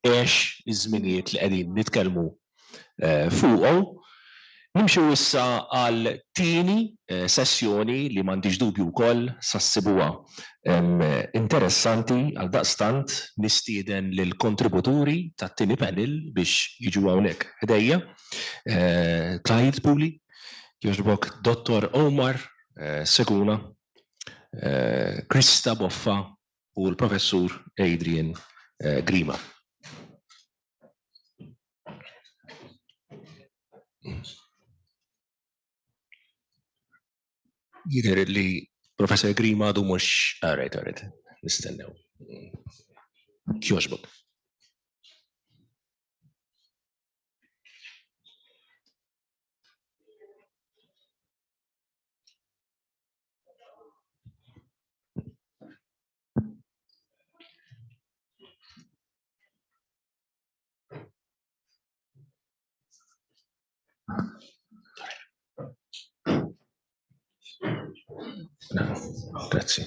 iż-żminijiet li qegħdin nitkellmu fuqhom. Nimxu issa għal tieni sessjoni li m'għandix dubju wkoll sassibuha interessanti għal daqstant nistieden lil kontributuri tat-tieni panel biex jiġu hawnhekk ħdejja. Clyde Pooley, jogħġbok Dottor Omar Seguna, Krista Boffa u l-Professur Adrian Grima. Jidher li Professor Grima du mhux għarajt, nistennew. Jogħġbok. Grazzi.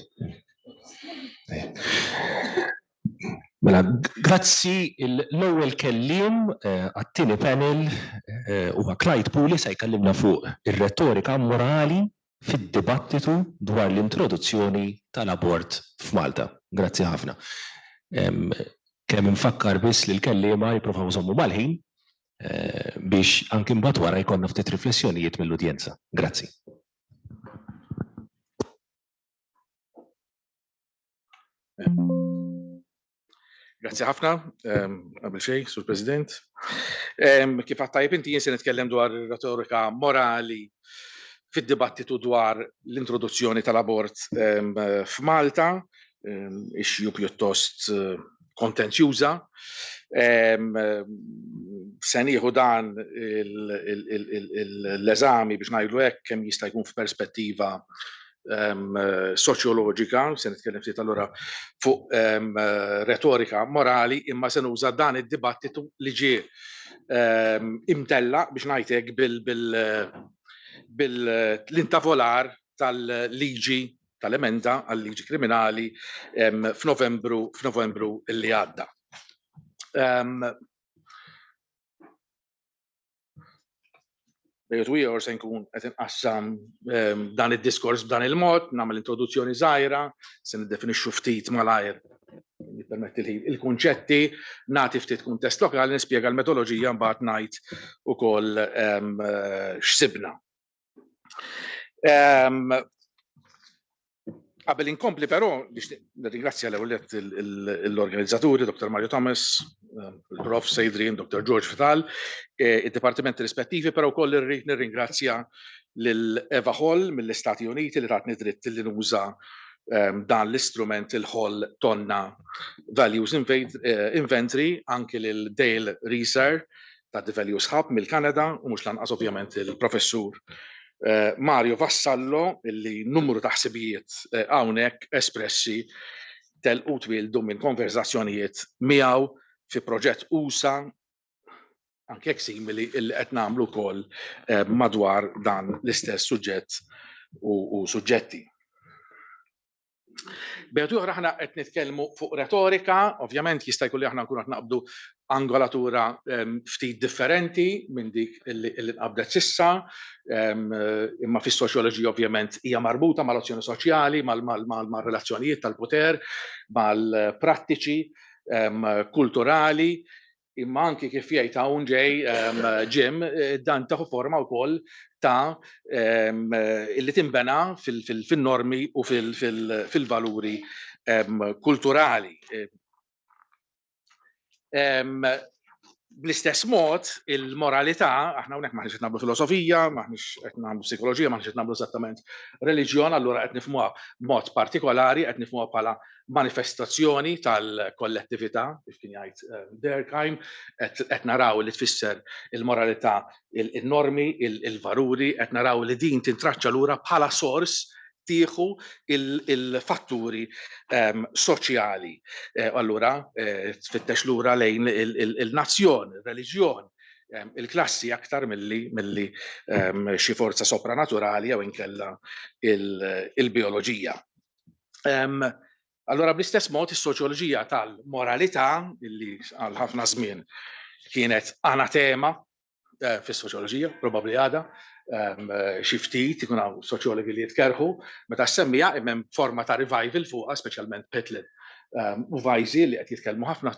Mela, grazzi l-ewwel kelliem għat-tieni panel huwa Clyde Pooley se jkellimna fuq ir-retorika morali fid-dibattitu dwar l-introduzzjoni tal-abort f'Malta. Grazzi ħafna. Kemm infakkar biss li l-kelliema jippruvaw żommu mal-ħin biex anke mbagħad wara jkollna ftit riflessjonijiet mill-udjenza. Grazzi. Grazie ħafna, qabel xejn, Sur President. Kif għattajb inti jien se nitkellem dwar retorika morali fid-dibattitu dwar l-introduzzjoni tal-abort f'Malta, issue pjuttost kontenzjuża. Se nieħu dan l-eżami biex ngħidlu hekk kemm jista' jkun f'perspettiva soċjoloġika, se nitkellem ftit allura fuq retorika morali, imma se nuża dan id-dibattitu li ġie imtella biex ngħidlek bil-intavolar tal-liġi tal-emenda għal-liġi kriminali f'Novembru li għadda. Bejt ieħor se nkun qed inqassam dan id-diskors b'dan il-mod, nagħmel introduzzjoni żgħira, se niddefinixxu ftit malajr jippermetti il-kunċetti, nagħti ftit kuntest lokali, nispjega l-metodoloġija mbagħad ngħid ukoll x'sibna. Qabel inkompli però biex nirringrazzja l-ewwel l-organizzaturi Dr. Mario Thomas, il-Prof. Adrian, Dr. George Vital, id-dipartimenti rispettivi, però wkoll irrid nirringrazzja lil Eva Hall mill-Istati Uniti li tatni dritt li nuża dan l-istrument il-Hall Tonna Values Inventory, anke lil Dale Reeser ta' The Values Hub mill-Kanada u mhux lanqas ovvjament il-Professur Mario Vassallo, illi numru ta' ħsibijiet hawnhekk espressi telqu twildu minn konverzazzjonijiet miegħu fi proġett USA anke hekk simili illi qed nagħmlu wkoll madwar dan l-istess suġġett u suġġetti. Bejtu oħra aħna qed nitkellmu fuq retorika, ovvjament jista' jkun li aħna nkunu qed naqbdu angolatura ftit differenti minn dik illi nqabdet s'issa, imma fis-soċjoloġija ovvjament hija marbuta mal-azzjoni soċjali, mal-relazzjonijiet tal-poter, mal-prattiċi kulturali, imma anke kif jgħid hawn ġej Jim dan taħu forma wkoll ta' illi tinbena fil-normi u fil-valuri kulturali. Bl-istess mod, il-moralità, aħna hawnhekk maħniex qed nagħmlu filosofija, maħniex qed nagħmlu psikoloġija, maħniex qed nagħmlu esattament reliġjon, allura qed nifhmuha b'mod partikolari, qed nifhmuha bħala manifestazzjoni tal-kollettività, kif kien jgħid Durkheim, qed naraw li tfisser il-moralità, il-normi, il-valuri, qed naraw li din tintraċċa lura bħala sors tieħu il-fatturi soċjali. Allura tfittex lura lejn il-nazzjon, il-reliġjon, il-klassi aktar milli xi forza sopranaturali jew inkella il-bioloġija. Allora bl-istess mod is-soċjoloġija tal-moralità illi għal ħafna żmien kienet anatema fis-soċjoloġija, probabbli għadha, xi ftit ikun hawn soċjologi li jitkerħu, meta semmija hemm forma ta' revival fuqha, speċjalment Petlin u Vajzi li qed jitkellmu ħafna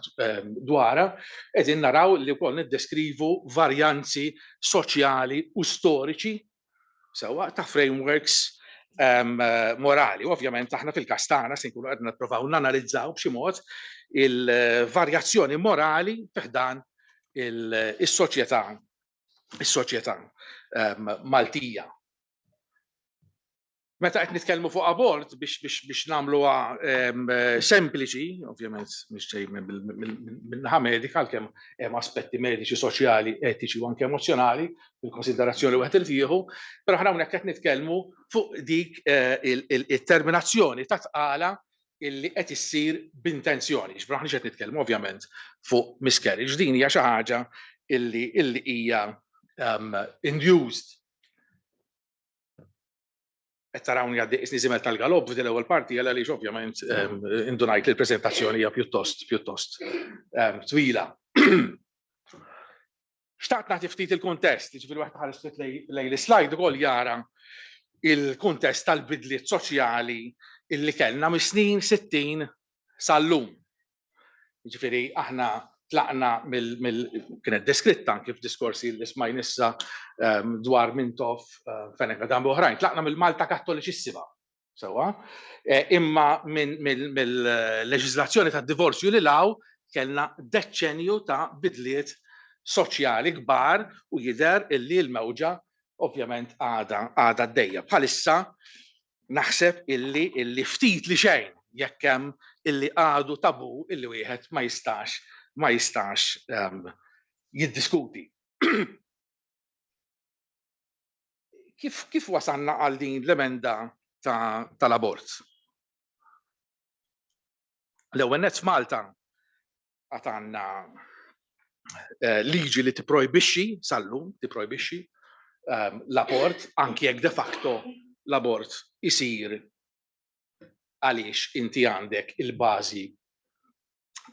dwarha, qegħdin naraw li wkoll niddeskrivu varjanzi soċjali u storiċi sewwa ta' frameworks morali. Ovvjament aħna fil-każ tagħna se nkunu qed nippruvaw nanalizzaw b'xi mod il-varjazzjoni morali fiħdan is-soċjetà Maltija. Meta qed nitkellmu fuq abort biex nagħmluha sempliċi, ovvjament mhix ġej min-naħa medika għalkemm hemm aspetti mediċi, soċjali, etiċi u anke emozjonali fil-konsiderazzjoni wieħed irtieħu, però aħna hawnhekk qed nitkellmu fuq dik it-terminazzjoni ta' tqala illi qed issir b'intenzjoni. Ġifieri aħna qed nitkellmu ovvjament fuq miscarriage. Din hija xi ħaġa illi hija induced. Qed tarawni għaddi isni żimel tal-galopp f'din l-ewwel parti għal għaliex ovvjament indunajt li l-preżentazzjoni hija pjuttost twila. Xtaqt nagħti ftit il-kuntest, jiġifieri waħed ħares lejn l-slide ukoll jara il-kuntest tal-bidliet soċjali illi kellna mis-snin 60 sal-lum. Jiġifieri aħna tlaqna kienet deskritta anke f'diskorsi li smajn issa dwar Mintoff, Fenek Adam oħrajn, tlaqna mill-Malta Kattoliċissima. Sewwa, imma mill-leġiżlazzjoni tad-divorzju li law kellna deċenju ta' bidliet soċjali kbar u jidher illi l-mewġa ovvjament għadha għaddejja. Bħalissa naħseb illi ftit li xejn jekk hemm illi għadu tabu illi wieħed ma jistax jiddiskuti. Kif wasalna għal din l-emenda tal-abort? L-ewwel nett f'Malta għad għandna liġi li tipprojbixxi sal-lum tipprojbixxi l-abort anke jekk de facto l-abort isir għaliex inti għandek il-bażi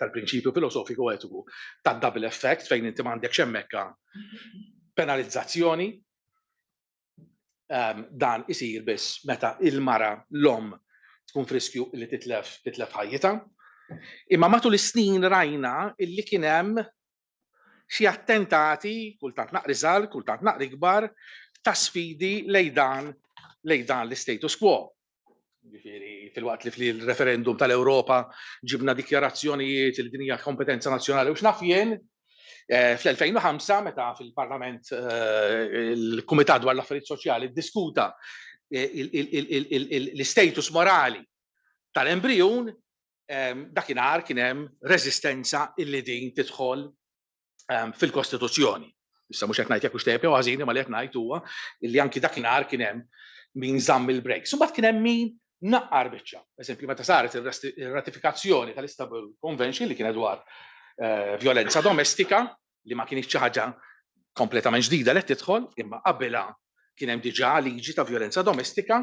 tal-prinċipju filosofiku etiku tad-double effect fejn inti m'għandekx hemmhekk penalizzazzjoni dan isir biss meta il-mara l-om tkun friskju li titlef ħajjita. Imma matul is-snin rajna illi kien hemm xi attentati kultant naqri żgħar, kultant naqri kbar ta' sfidi lejn dan l-status quo. Jiġifieri filwaqt li fil-referendum tal-Ewropa ġibna dikjarazzjonijiet li din hija kompetenza nazzjonali u x'naf jien fl-2005 meta fil-Parlament il-Kumitat dwar l-Affarijiet Soċjali ddiskuta l-istatus morali tal-embryon dakinhar kien hemm reżistenza illi din tidħol fil-Kostituzzjoni. Issa mhux qed ngħid jekk hux tajjeb jew ħażin imma li qed ngħid huwa illi anki dakinhar kien hemm min żamm il-breaks. Imbagħad kien hemm min naqqar biċċa. Eżempju meta saret ir-ratifikazzjoni tal-Istanbul Convention li kienet dwar violenza domestika li ma kienx xi ħaġa kompletament ġdida li tidħol, imma qabbilha kien hemm diġà liġi ta' violenza domestika,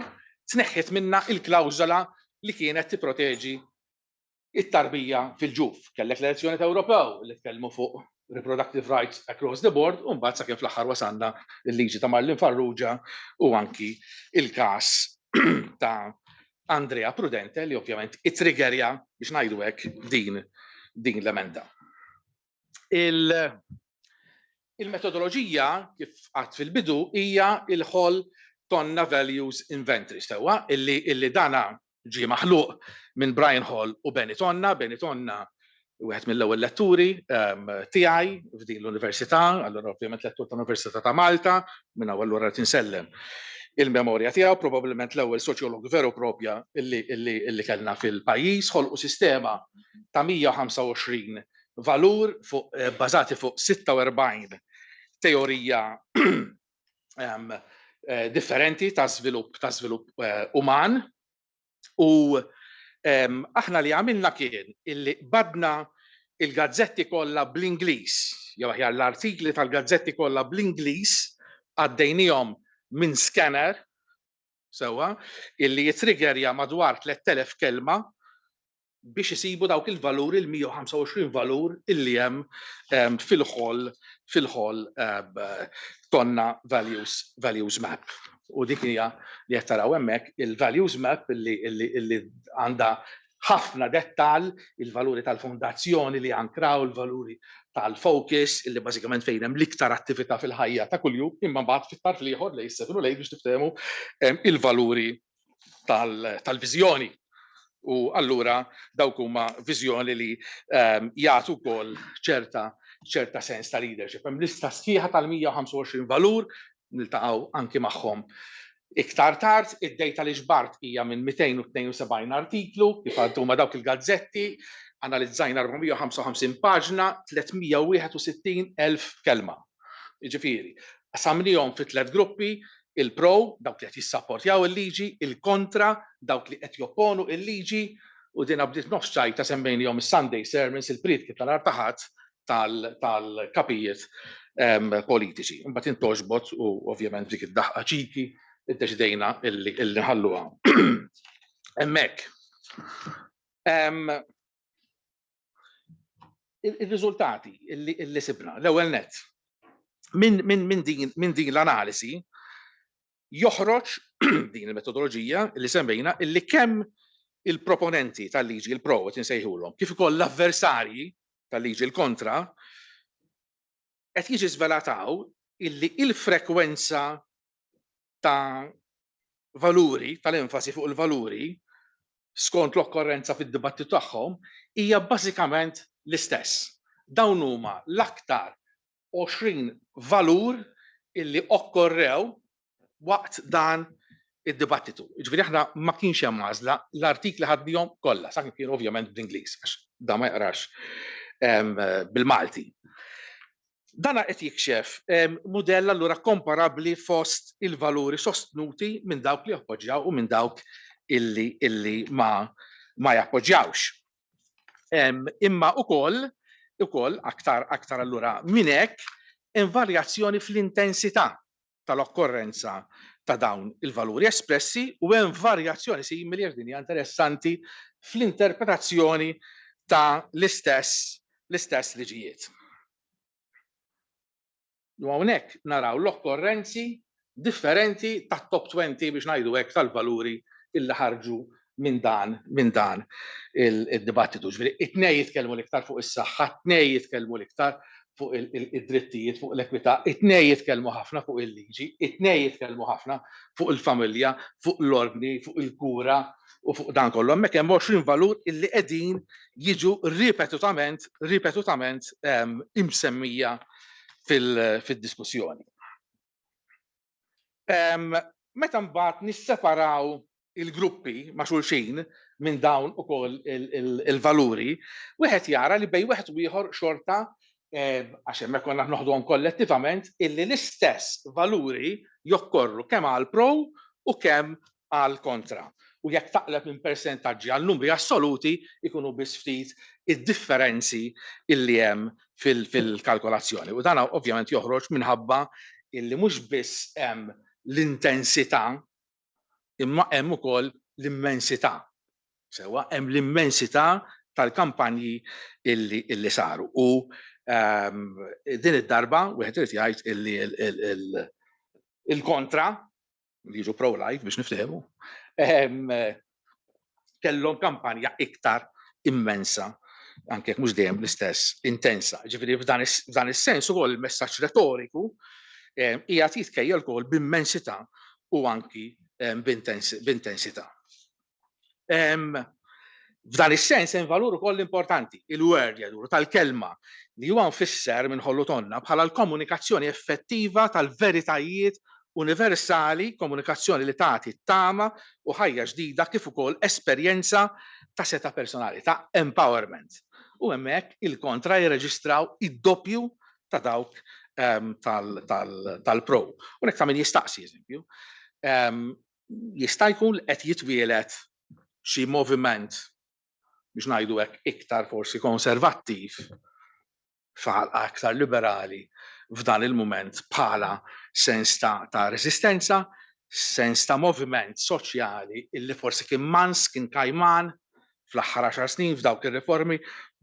tneħħet minnha il-klawżola li kienet tipproteġi it-tarbija fil-ġuf. Kellek l-elezzjoni ta' Ewropew li tkellmu fuq reproductive rights across the board, u mbagħad sakemm fl-aħħar wasalna l-liġi ta' Marlin Farrugia u anki il-każ ta' Andrea Prudente li ovvjament it-triggerja biex ngħidu hekk din l-emenda. Il-metodoloġija kif qatt fil-bidu hija il-ħol Tonna Values Inventory sewwa illi dana ġie maħluq minn Brian Hall u Benny Tonna. Benny Tonna wieħed mill-ewwel letturi tiegħi f'din l-università, allura ovvjament lettur tal-Università ta' Malta, minn allura qed insellem il-memorja tiegħu, probabbilment l-ewwel soċjologu veru propja illi kellna fil-pajjiż, ħolqu sistema ta' 125 valur bbażati fuq 46 teorija differenti ta' żvilupp uman u aħna li għamilna kien illi badna il-gazzetti kollha bl-Ingliż, jew aħjar l-artikli tal-gazzetti kollha bl-Ingliż għaddejnihom minn scanner sewwa illi jitriggerja madwar 3000 kelma biex isibu dawk il-valuri il-125 valur illi hemm fil-ħol tonna values map. U dik hija li qed taraw hemmhekk il-values map illi għandha ħafna dettall, il-valuri tal-fondazzjoni li ankraw, il-valuri tal-focus, illi bażikament fejn hemm l-iktar attività fil-ħajja ta' kuljum, imma mbagħad fit-tarf ieħor li jissefru lejn biex tiftehmu il-valuri tal-viżjoni. U allura dawk huma viżjoni li jagħtu wkoll ċerta sens ta' leadership. Hemm lista sħiħa tal-125 valur niltaqgħu anki magħhom iktar tard, id-dejta li ġbart hija minn 272 artiklu, kif għaddu huma dawk il-gazzetti, analizzajna 455 paġna, 361,000 kelma. Jiġifieri, qasamnihom fi 3 gruppi, il-pro, dawk li qed jissapportjaw il-liġi, il-kontra, dawk li qed jopponu il-liġi, u din bdiet nofs ċajta semmejnihom is-Sunday sermons, il-pritki tal-Ar taħat tal-kapijiet politiċi. Imbagħad intoġbot u ovvjament dik id-daħqa ċiki iddeċidejna illi nħalluha. Hemmhekk. Ir-riżultati illi sibna l-ewwel nett minn din l-analisi joħroġ din il-metodoloġija li semmejna illi kemm il-proponenti tal-liġi, il-pro qed insejħulhom, kif ukoll l-avversarji tal-liġi il-kontra, qed jiġi żvelataw illi il-frekwenza ta' valuri, tal-enfasi fuq il-valuri, skont l-okkorrenza fid-dibattitu tagħhom, hija bażikament l-istess. Dawn huma l-aktar 20 valur illi okkorrew waqt dan id-dibattitu. Ġifieri aħna ma kienx hemm għażla, l-artikli ħadnihom kollha, sakemm kienu ovvjament bl-Ingliż għax da ma jaqrax bil-Malti. Dana qed jikxef mudell allura komparabbli fost il-valuri sostnuti minn dawk li jappoġġjaw u minn dawk illi ma jappoġġjawx. Imma ukoll aktar allura minn hekk hemm varjazzjoni fl-intensità tal-okkorrenza ta' dawn il-valuri espressi u hemm varjazzjoni simili għax din hija interessanti fl-interpretazzjoni ta' l-istess liġijiet. U hawnhekk naraw l-okkorrenzi differenti tat-top 20 biex ngħidu hekk tal-valuri illi ħarġu minn dan il-dibattitu. Ġifieri it-tnejn jitkellmu l-iktar fuq is-saħħa, it-tnejn jitkellmu l-iktar fuq id-drittijiet, fuq l-ekwità, it-tnejn jitkellmu ħafna fuq il-liġi, it-tnejn jitkellmu ħafna fuq il-familja, fuq l-ordni, fuq il-kura u fuq dan kollu. Hemmhekk hemm 20 valur illi qegħdin jiġu ripetutament imsemmija fid-diskussjoni. Meta mbagħad nisseparaw il-gruppi ma' xulxin minn dawn ukoll il-valuri, wieħed jara li bejn wieħed u ieħor xorta għax hemmhekk konna noħduhom kollettivament illi l-istess valuri jokkorru kemm għal pro u kemm għal kontra. U jekk taqleb minn persentaġġi għal numri assoluti ikunu biss ftit id-differenzi illi hemm fil-kalkolazzjoni. U dan ovvjament joħroġ minħabba illi mhux biss hemm l-intensità imma hemm ukoll l-immensità. Sewwa hemm l-immensità tal-kampanji illi saru. U din id-darba wieħed irid jgħid illi il-kontra li jiġu pro-life biex niftehmu kellhom kampanja iktar immensa anke jekk mhux dejjem l-istess intensa. Ġifieri f'dan is-sens ukoll il-messaġġ retoriku qiegħed jitkejjel ukoll b'immensità u anki b'intensità. F'dan is-sens hemm valur ukoll importanti, il-word jaduru tal-kelma li huwa nfisser minn ħollu tonna bħala l-komunikazzjoni effettiva tal-veritajiet universali, komunikazzjoni li tagħti tama u ħajja ġdida kif ukoll esperjenza ta' seta' personali, ta' empowerment. U hemmhekk il-kontra jirreġistraw id-doppju ta' dawk tal-pro. U hekk ta' min jistaqsi eżempju. Jista' jkun qed jitwielet xi moviment biex ngħidu hekk iktar forsi konservattiv f'ħalqa aktar liberali f'dan il-mument bħala sens ta' resistenza, sens ta' moviment soċjali illi forsi kien mans, kien kajman, fl-aħħar 10 snin f'dawk ir-riformi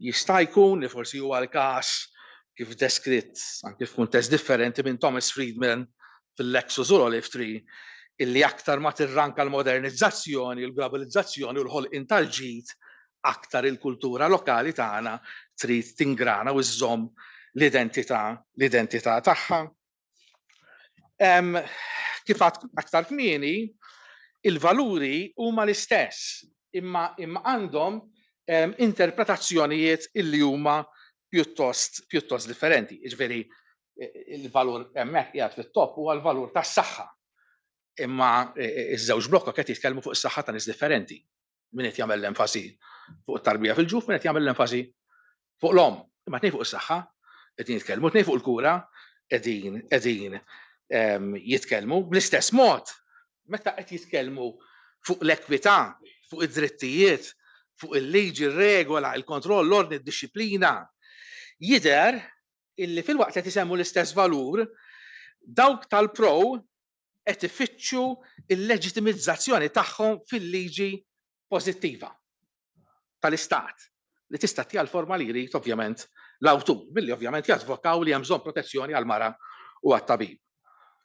jista' jkun li forsi huwa l-każ kif deskritt anke f'kuntest differenti minn Thomas Friedman fil-Lexus u l-Olive Tree illi aktar ma tirranka l-modernizzazzjoni, l-globalizzazzjoni u l-ħolqien tal-ġid aktar il-kultura lokali tagħna trid tingrana u żżomm l-identità tagħha. Kif aktar kmieni, il-valuri huma l-istess, imma għandhom interpretazzjonijiet illi huma pjuttost differenti. Jiġifieri il-valur hemmhekk qiegħed fit-topp huwa l-valur tas-saħħa. Imma iż-żewġ blokka qed jitkellmu fuq is-saħħa ta' nies differenti. Min qed jagħmel l-enfasi fuq it-tarbija fil-ġuf, min qed jagħmel l-enfasi fuq l-omm. Imma tnejn fuq is-saħħa qegħdin jitkellmu, tnejn fuq il-kura qegħdin jitkellmu bl-istess mod. Meta qed jitkellmu fuq l-ekwità, fuq id-drittijiet, fuq il-liġi, ir-regola, il-kontroll, l-ordni, id-disciplina, jidher illi fil-waqt qed isemmu l-istess valur, dawk tal-pro qed ifittxu il-leġitimizzazzjoni tagħhom fil-liġi pożittiva tal-istat li tista' tija l-forma li jrid ovvjament l-awtur, billi ovvjament jadvokaw li hemm bżonn protezzjoni għall-mara u għat-tabib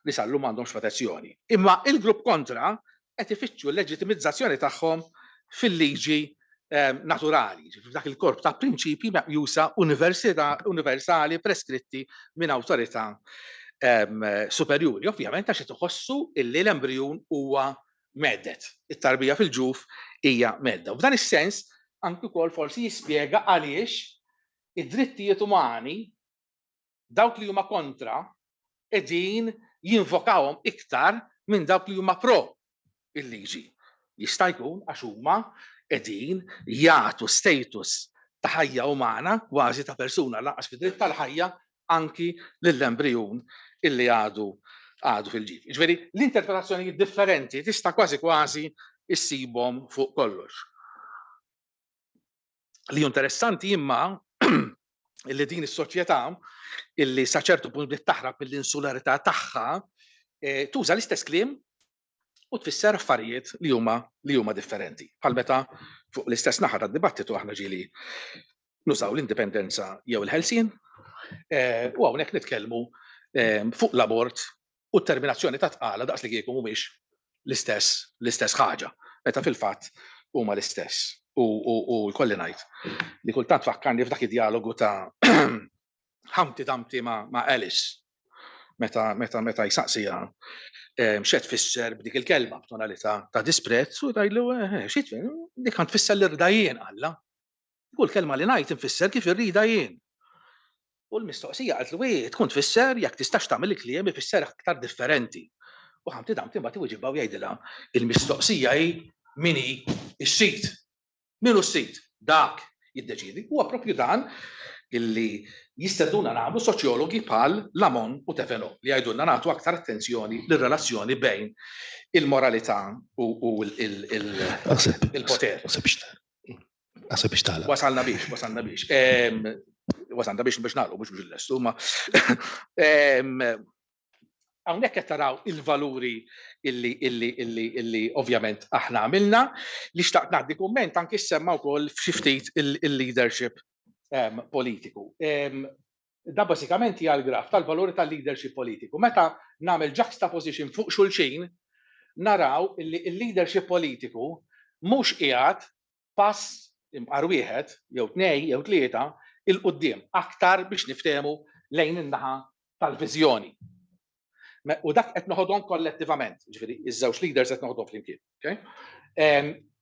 li sallu m'għandhomx protezzjoni. Imma il-grupp kontra qed ifittxu l-leġitimizzazzjoni tagħhom fil-liġi naturali, dak il-korp ta' prinċipji meqjusa universali preskritti minn awtorità superjuri. Ovvjament għax qed iħossu illi l-embrjun huwa meddet. It-tarbija fil-ġuf hija medda. U f'dan is-sens anke wkoll forsi jispjega għaliex id-drittijiet umani dawk li huma kontra qegħdin jinvokawhom iktar minn dawk li huma pro il-liġi. Jista' jkun għax huma qegħdin jagħtu status ta' ħajja umana kważi ta' persuna lanqas fid-dritt tal-ħajja anki lill-embrjun illi għadu fil-ġid. Jiġifieri l-interpretazzjonijiet differenti tista' kważi issibhom fuq kollox. Li interessanti imma illi din is-soċjetà illi sa ċertu punt bdiet taħrab mill-insularità tagħha tuża l-istess kliem u tfisser affarijiet li huma differenti. Bħal meta fuq l-istess naħa tad-dibattitu aħna ġieli nużaw l-indipendenza jew il-ħelsien u hawnhekk nitkellmu fuq l-abort u t-terminazzjoni ta' tqala daqs li kieku mhumiex l-istess ħaġa, meta fil-fatt huma l-istess. U jkolli ngħid li kultant fakkarni f'dak id-dialogu ta' Humpty Dumpty ma' Alice meta jsaqsija x'qed tfisser b'dik il-kelma b'tonalità ta' disprezz u tgħidlu xi dik kan tfisser l-irda jien alla. Kull kelma li ngħid infisser kif irrida jien. U l-mistoqsija qalt lu tkun tfisser jekk tistax tagħmel il-kliem ifisser aktar differenti. U Humpty Dumpty mbagħad iwieġibha u jgħidilha il-mistoqsija hi min hi x-sit. Minu s-sit? Dak jiddeċidi. Huwa proprju dan illi jisteduna nagħmlu soċjologi bħal Lamon u Tefeno li jgħidulna nagħtu aktar attenzjoni lir-relazzjoni bejn il-moralità u il-poter. Għasab biex tagħlaq. Wasalna biex. Wasalna biex nagħlqu mhux bil-lestu ma hawnhekk qed taraw il-valuri illi ovvjament aħna għamilna li xtaqt ngħaddi kumment anke semma wkoll f'xi ftit il-leadership politiku. Da basikament hija l-graf tal-valuri tal-leadership politiku. Meta nagħmel juxtaposition fuq xulxin, naraw illi il-leadership politiku mhux qiegħed pass imqar wieħed jew tnej jew tlieta il-qudiem aktar biex niftehmu lejn in-naħa tal-viżjoni. U dak qed noħodhom kollettivament, ġifieri iż-żewġ leaders qed noħodhom flimkien.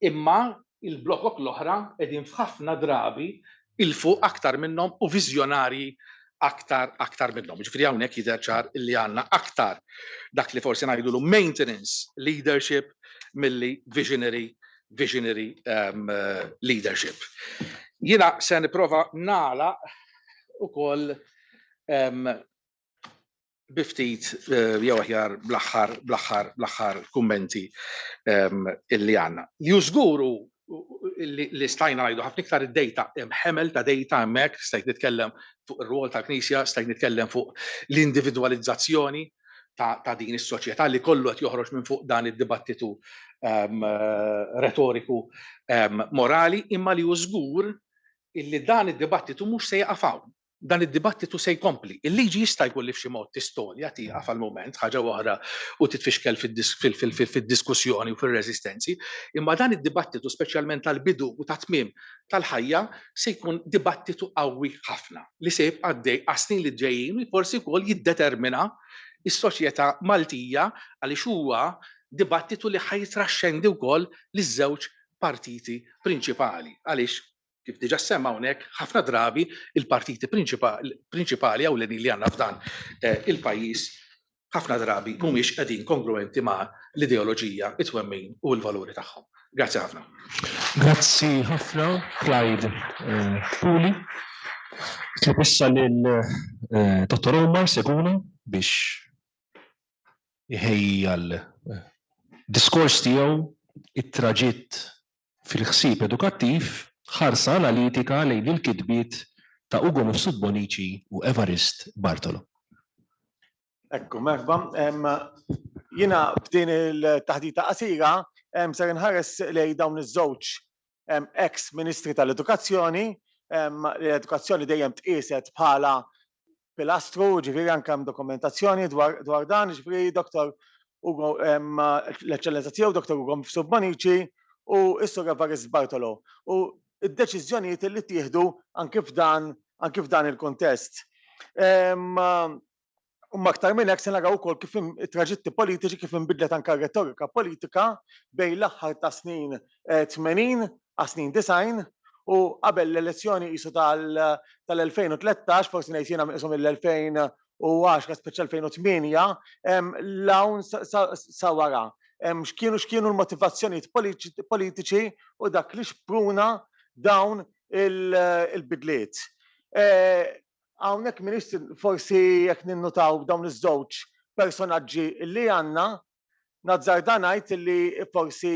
Imma il-blokok l-oħra qegħdin f'ħafna drabi il-fuq aktar minnhom u viżjonarji aktar minnhom. Ġifieri hawnhekk jidher ċar illi għandna aktar dak li forsi ngħidulu maintenance leadership milli visionary leadership. Jiena se nipprova nagħlaq ukoll biftit jew aħjar bl-aħħar kummenti illi għandna. Jużguru li stajna ngħidu ħafna iktar id-data hemm ħemel ta' data hemmhekk, stajt nitkellem fuq ir-rwol tal-Knisja, stajt nitkellem fuq l-individwalizzazzjoni ta' din is-soċjetà li kollu qed joħroġ minn fuq dan id-dibattitu retoriku morali, imma li hu żgur illi dan id-dibattitu mhux se jaqaf hawn. Dan id-dibattitu se jkompli. Il-liġi jista' jkun li f'xi mod tistolja tieqa fal-mument ħaġa oħra u titfixkel fid-diskussjoni u fir-reżistenzi, imma dan id-dibattitu speċjalment tal-bidu u ta' tmiem tal-ħajja se jkun dibattitu qawwi ħafna li se jibqa' għaddej għas-snin li ġejjin u forsi wkoll jiddetermina is-soċjetà Maltija għaliex huwa dibattitu li ħajtraxxendi wkoll liż-żewġ partiti prinċipali. Għaliex kif diġà semma hawnhekk ħafna drabi il-partiti prinċipali ewlenin li għandna f'dan il-pajjiż ħafna drabi mhumiex qegħdin kongruenti ma' l-ideoloġija, it-twemmin u l-valuri tagħhom. Grazzi ħafna. Grazzi ħafna, Clyde Puli. Tlib issa lil Dottor Omar Seguna biex iħejja l-diskors tiegħu it-traġitt fil-ħsieb edukattiv ħarsa analitika lejn il-kitbiet ta' Ugo Mifsud-Bonici u Evarist Bartolo. Ekku, merħba. Jiena b'din il-taħdita qasira ser inħares lejn dawn iż-żewġ ex-Ministri tal-Edukazzjoni. L-edukazzjoni dejjem tqiset bħala pilastru, ġifieri anke hemm dokumentazzjoni dwar dan, ġifieri Dr. Ugo l-Eċċellenza tiegħu Dr. Ugo Mifsud-Bonici u s-Sur Evarist Bartolo. U id-deċiżjonijiet li tieħdu anke f'dan il-kontest. Aktar minn hekk se naraw ukoll kif it-traġitti politiċi kif inbidlet anke retorika politika bejn l-aħħar ta' snin 80 għas snin 90 u qabel l-elezzjoni qisu tal-2013, forsi ngħid jiena qishom mill-2010 speċjal 2008, l-hawn sa wara. X'kienu l-motivazzjonijiet politiċi u dak li xpruna dawn il-bidliet. Hawnhekk Ministri forsi jekk ninnutaw dawn iż-żewġ personaġġi li għandna, nazzarda ngħid li forsi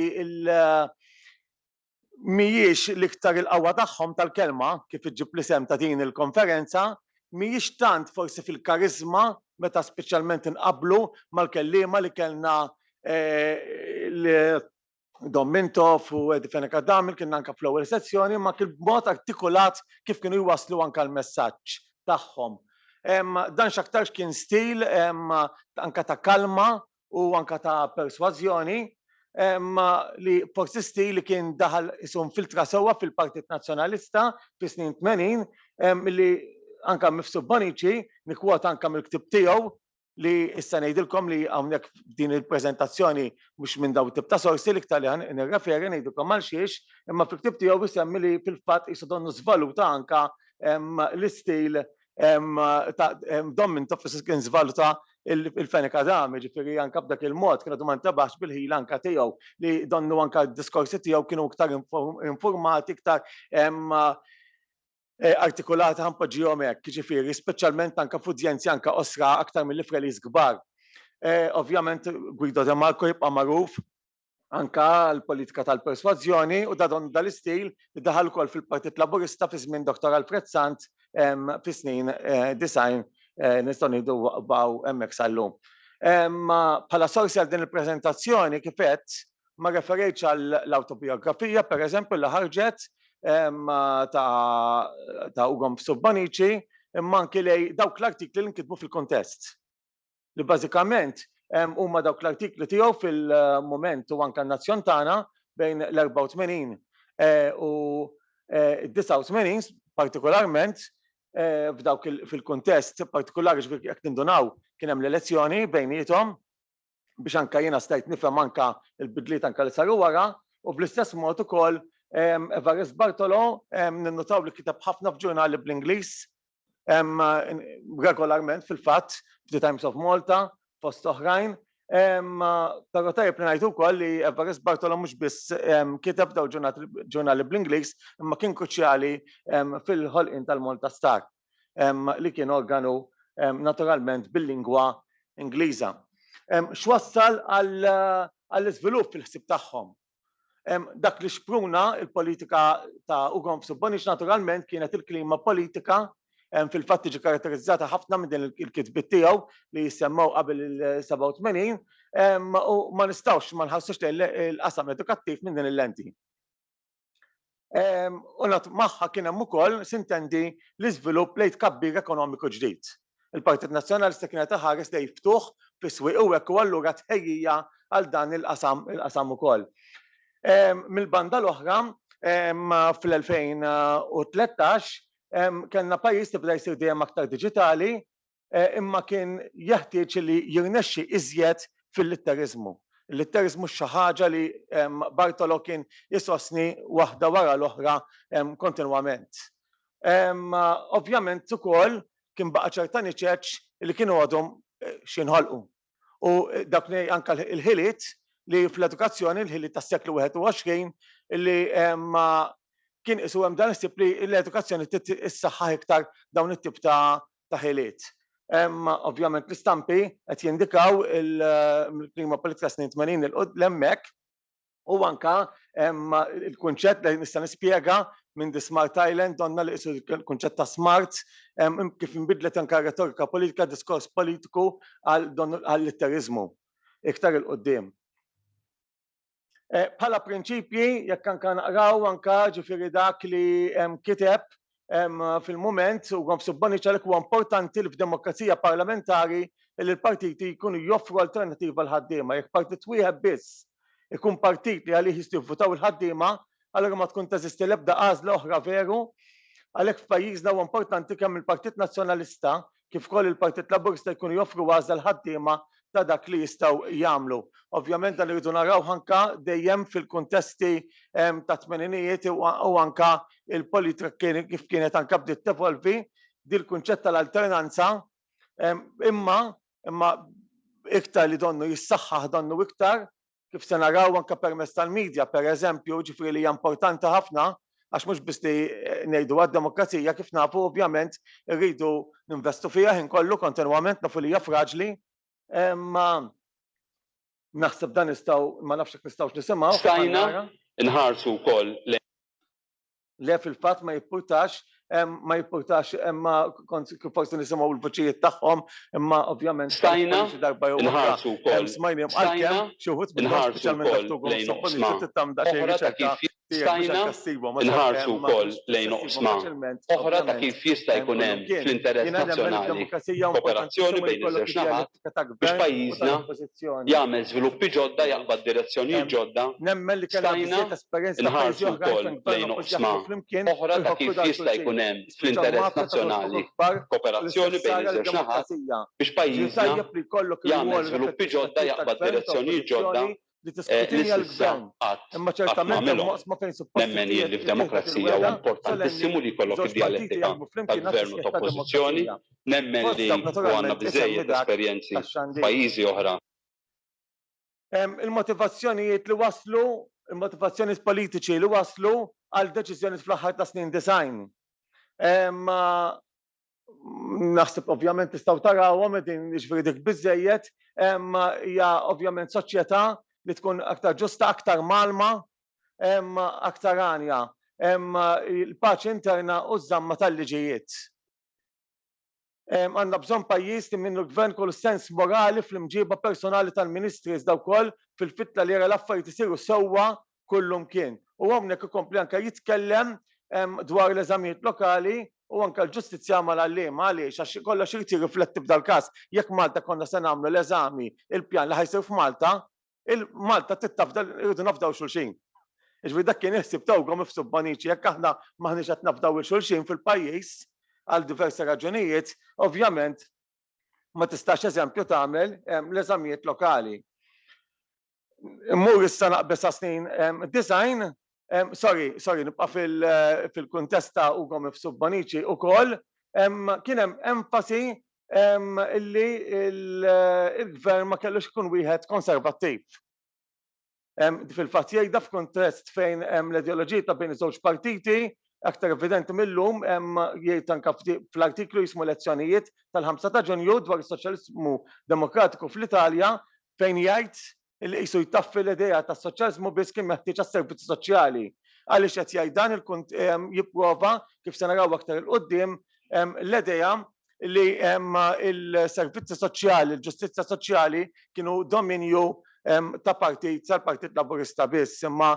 mhijiex l-iktar il-qawwa tagħhom tal-kelma kif iġġib l-isem ta' din il-konferenza, mhijiex tant forsi fil-kariżma meta speċjalment inqabblu mal-kelliema li kellna Don Mintoff u Edi Fenek-Adamil kien anke fl-ewwel sezzjoni ma kien b'mod artikulat kif kienu jwasslu anke l-messaġġ tagħhom. Dan x'aktarx kien stil anke ta' kalma u anke ta' persważjoni li forsi stil li kien daħal isum filtra sewwa fil-Partit Nazzjonalista fis-snin 80 li anke Mifsud-Bonici nikkwota anke mill-ktib tiegħu li issa ngħidilkom li hawnhekk din il-preżentazzjoni mhux minn dawn tip ta' sorsi li iktar li nirreferi ngħidilkom għal xiex, imma fil-ktib tiegħu isemmi li fil-fatt qisu donnu żvaluta anke l-istil ta' Don Mintoff kien żvaluta il-Fenek-Adamil, ġifieri anke b'dak il-mod kienu ma ntabax bil-ħil anke tiegħu li donnu anke d-diskorsi tiegħu kienu iktar informati, iktar artikolati ħanpoġġihom hekk, ġifieri speċjalment anke f'udjenzi anke osra aktar mill-ifrelis kbar. Ovvjament Guido De Marco jibqa' magħruf anke l-politika tal-persważjoni u dal-istil li daħal ukoll fil-Partit Laburista fi żmien Dr. Alfred Sant fis-snin 90 nistgħu ngħidu waqgħu hemmhekk sal-lum. Bħala sorsi għal din il-preżentazzjoni kif qed ma referejtx għall-awtobiografija pereżempju li ħarġet ta' Ugo Mifsud-Bonici imma anke lej dawk l-artikli li nkitbu fil-kontest. Li bażikament huma dawk l-artikli tiegħu fil-mument u anke n-nazzjon tagħna bejn l-84 u d-89 partikolarment f'dawk fil-kontest partikolari jekk nindunaw kien hemm l-elezzjoni bejniethom biex anke jiena stajt nifhem anke l-bidliet anke li saru wara u bl-istess mod ukoll Evarist Bartolo ninnutaw li kitab ħafna f'ġurnali bl-Ingliż regolarment fil-fatt f'The Times of Malta fost oħrajn. Però tajjeb li ngħid ukoll li Evarist Bartolo mhux biss kiteb daw ġurnali bl-Ingliż imma kien kruċjali fil-ħolqien tal-Malta Star li kien organu naturalment bil-lingwa Ingliża. X'wassal għall-iżvilupp fil-ħsieb tagħhom. Dak li xpruna il-politika ta' Ugo Mifsud-Bonici naturalment kienet il-klima politika fil-fatt tiġi karatterizzata ħafna minn din il-kitbiet tiegħu li jissemmaw qabel il-87 u ma nistgħux ma nħassux l-qasam edukattiv minn din il-lenti. U magħha kien hemm ukoll sintendi l-iżvilupp lejn tkabbir ekonomiku ġdid. Il-Partit Nazzjonalista kienet ħares lejn ftuħ fis-swieq u hekk allura tħejjija għal dan il-qasam ukoll. Mill-banda l-oħra fl-2013 kellna pajjiż tibda jsir dejjem aktar diġitali imma kien jeħtieġ li jirnexxi iżjed fil-litterizmu. Il-litterizmu xi ħaġa li Bartolo kien jisostni waħda wara l-oħra kontinwament. Ovvjament ukoll kien baqa' ċerta niċeċ li kienu għadhom x'inħolqu. U dak li anke il-ħiliet li fl-edukazzjoni il-ħiliet tas-seklu 21 li kien isu hemm dan isib li l-edukazzjoni tissaħħaħ iktar dawn it-tip ta' ħiliet. Ovvjament l-istampi qed jindikaw il-klima politika snin 80 l-hemmhekk u anke il-kunċett li nista' nispjega minn The Smart Island donna li isu l-kunċett ta' smart kif inbidlet anke retorika politika, diskors politiku għall-litterizmu iktar il-qudiem. Bħala prinċipji, jekk anke naqraw anke ġifieri dak li kiteb fil-mument u Subbonic għalhekk huwa importanti li f'demokrazija parlamentari li l-partiti jkunu joffru alternattiva l-ħaddiema. Jekk partit wieħed biss ikun partit li għalih jistgħu jivvutaw il-ħaddiema, allura ma tkun teżisti l-ebda għażla oħra veru, għalhekk f'pajjiżna huwa importanti kemm il-Partit Nazzjonalista kif ukoll il-Partit Laburista jkunu joffru għażla l-ħaddiema ta' dak li jistgħu jagħmlu. Ovvjament dan irridu naraw anke dejjem fil-kuntesti ta' tmeninijiet u anke il-politika kif kienet anke bdiet tevolvi din il-kunċett tal-alternanza imma iktar li donnu jissaħħaħ donnu iktar kif se naraw anke permezz tal-medja pereżempju ġifieri li hija importanti ħafna għax mhux biss li ngħidu għad-demokrazija kif nafu ovvjament irridu ninvestu fiha ħin kollu kontinwament nafu li hija fraġli. Naħseb dan nistgħu ma nafx hekk nistgħux nisimgħu. Stajna nħarsu wkoll le fil-fatt ma jippurtax imma kif forsi nisimgħu l-voċijiet tagħhom imma ovvjament stajna nħarsu wkoll smajnihom għalkemm xi wħud minnhom speċjalment stajna nħarsu wkoll lejn oqsma oħra ta' kif jista' jkun hemm fl-interess nazzjonali kooperazzjoni bejn iż-żewġ naħat biex pajjiżna jagħmel żviluppi ġodda jaqbad direzzjonijiet ġodda. Stajna nħarsu wkoll lejn oqsma oħra ta' kif jista' jkun hemm fl-interess nazzjonali kooperazzjoni bejn iż-żewġ naħat biex pajjiżna jagħmel żviluppi ġodda jaqbad direzzjonijiet ġodda. Imma ċertament nemmen li f'demokrazija huwa importantissimu li jkollok id-dialettika tal-gvern u tal-oppożizzjoni, nemmen li għandna biżejjed esperjenzi f'pajjiżi oħra. Il-motivazzjonijiet li waslu, il-motivazzjonijiet politiċi li waslu għal deċiżjonijiet fl-aħħar ta' snin design. Naħseb ovvjament tistgħu tarawhom din jiġifieri dik biżejjed hija ovvjament soċjetà li tkun aktar ġusta, aktar malma, aktar għanja, il-paċi interna u żamma tal-liġijiet. Għandna bżonn pajjiż li minnu l-gvern kollu sens morali fl-imġiba personali tal-ministri iżda wkoll fil-fitla li jara l-affarijiet isiru sewwa kullum kien. U hawnhekk ikompli anke jitkellem dwar l-eżamijiet lokali u anke l-ġustizzja mal-għalliem għaliex għax kollox irid jirrifletti f'dal każ jekk Malta konna se nagħmlu l-eżami il-pjan li ħajsir f'Malta, il-Malta tittafdal irridu nafdaw xulxin. Iġbir dak kien iħsib tawhom f'Subbonici jekk aħna maħniex qed nafdaw il-xulxin fil-pajjiż għal diversi raġunijiet, ovvjament ma tistax eżempju tagħmel l-eżamijiet lokali. Immur issa naqbes snin design, sorry, nibqa' fil-kuntest ta' Ugo f'Subbonici ukoll kien hemm enfasi illi il-gvern ma kellux ikun wieħed konservattiv. Fil-fatt jgħidha f'kuntest fejn l-ideoloġija ta' bejn iż-żewġ partiti aktar evidenti millum jgħid anke fl-artiklu jismu Elezzjonijiet tal-5 ta' Ġunju dwar is-Soċjaliżmu Demokratiku fl-Italja fejn jgħid li qisu jtaffi l-idea tas-soċjaliżmu biss kien meħtieġ għas-servizzi soċjali. Għaliex qed jgħid dan jipprova kif se naraw aktar il-qudiem l-idea li il-servizzi soċjali, il-ġustizzja soċjali kienu dominju ta' partit, sal-Partit Laburista biss, imma